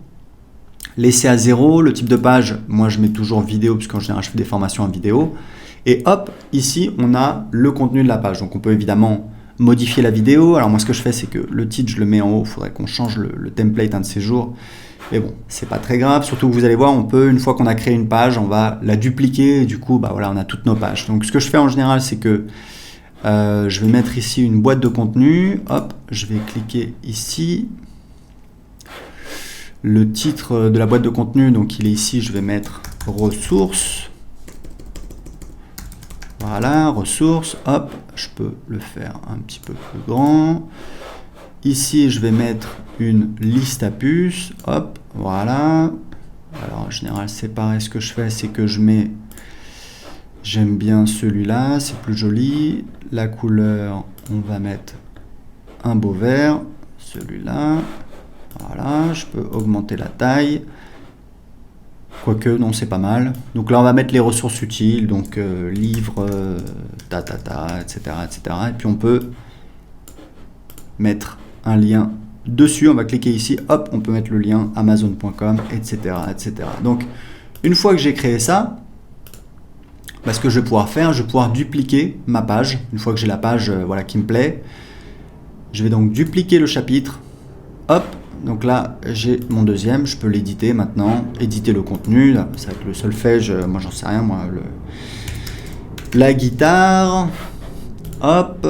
Laisser à 0. Le type de page, moi, je mets toujours vidéo, puisqu'en général, je fais des formations en vidéo. Et hop, ici, on a le contenu de la page. Donc, on peut évidemment modifier la vidéo. Alors, moi, ce que je fais, c'est que le titre, je le mets en haut. Il faudrait qu'on change le template un de ces jours. Mais bon, c'est pas très grave. Surtout que vous allez voir, on peut, une fois qu'on a créé une page, on va la dupliquer. Et du coup, bah voilà, on a toutes nos pages. Donc, ce que je fais en général, c'est que je vais mettre ici une boîte de contenu. Hop, je vais cliquer ici. Le titre de la boîte de contenu, donc il est ici. Je vais mettre ressources. Voilà, ressources, hop, je peux le faire un petit peu plus grand. Ici, je vais mettre une liste à puces, hop, voilà. Alors, en général, c'est pareil, ce que je fais, c'est que j'aime bien celui-là, c'est plus joli. La couleur, on va mettre un beau vert, celui-là. Voilà, je peux augmenter la taille. Quoique, non, c'est pas mal. Donc là, on va mettre les ressources utiles, donc livres, etc., etc. Et puis, on peut mettre un lien dessus. On va cliquer ici, hop, on peut mettre le lien amazon.com, etc., etc. Donc, une fois que j'ai créé ça, bah, ce que je vais pouvoir faire, je vais pouvoir dupliquer ma page. Une fois que j'ai la page voilà, qui me plaît, je vais donc dupliquer le chapitre, hop. Donc là, j'ai mon deuxième, je peux l'éditer maintenant, éditer le contenu, là, ça va être le solfège, moi j'en sais rien, moi, la guitare, hop,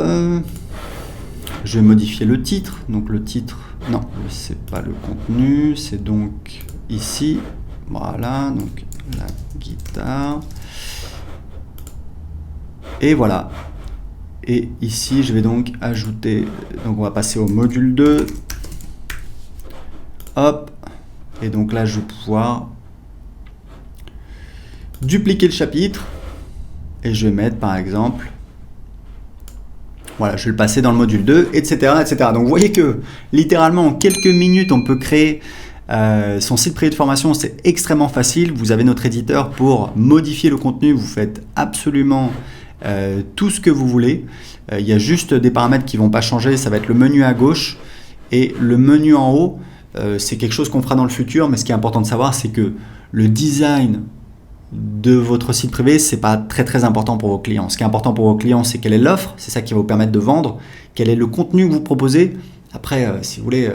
je vais modifier le titre, donc le titre, non, c'est pas le contenu, c'est donc ici, voilà, donc la guitare, et voilà, et ici je vais donc ajouter, donc on va passer au module 2, hop, et donc là je vais pouvoir dupliquer le chapitre et je vais mettre par exemple, voilà, je vais le passer dans le module 2, etc., etc. Donc vous voyez que littéralement en quelques minutes on peut créer son site privé de formation. C'est extrêmement facile. Vous avez notre éditeur pour modifier le contenu, vous faites absolument tout ce que vous voulez. Il y a juste des paramètres qui ne vont pas changer, ça va être le menu à gauche et le menu en haut. C'est quelque chose qu'on fera dans le futur, mais ce qui est important de savoir, c'est que le design de votre site privé, c'est pas très important pour vos clients. Ce qui est important pour vos clients, c'est quelle est l'offre, c'est ça qui va vous permettre de vendre, quel est le contenu que vous proposez. Après, si vous voulez,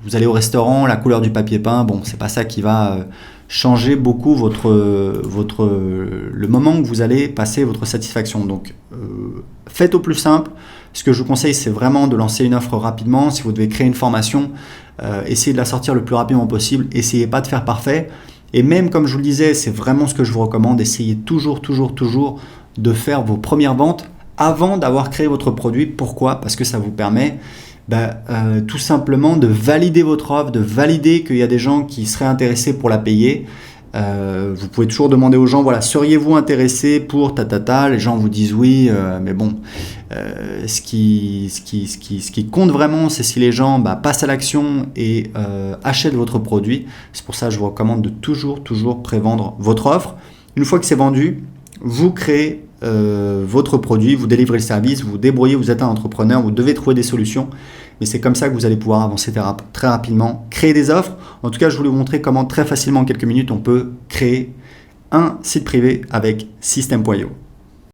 vous allez au restaurant, la couleur du papier peint, bon, c'est pas ça qui va changer beaucoup le moment que vous allez passer votre satisfaction. Donc, faites au plus simple. Ce que je vous conseille, c'est vraiment de lancer une offre rapidement. Si vous devez créer une formation, essayez de la sortir le plus rapidement possible. Essayez pas de faire parfait. Et même, comme je vous le disais, c'est vraiment ce que je vous recommande. Essayez toujours de faire vos premières ventes avant d'avoir créé votre produit. Pourquoi? Parce que ça vous permet tout simplement de valider votre offre, de valider qu'il y a des gens qui seraient intéressés pour la payer. Vous pouvez toujours demander aux gens, voilà, seriez-vous intéressé pour ta. Les gens vous disent oui, mais bon, ce qui compte vraiment, c'est si les gens passent à l'action et achètent votre produit. C'est pour ça que je vous recommande de toujours prévendre votre offre. Une fois que c'est vendu, vous créez votre produit, vous délivrez le service, vous vous débrouillez, vous êtes un entrepreneur, vous devez trouver des solutions. Mais c'est comme ça que vous allez pouvoir avancer très rapidement, créer des offres. En tout cas, je voulais vous montrer comment très facilement, en quelques minutes, on peut créer un site privé avec System.io.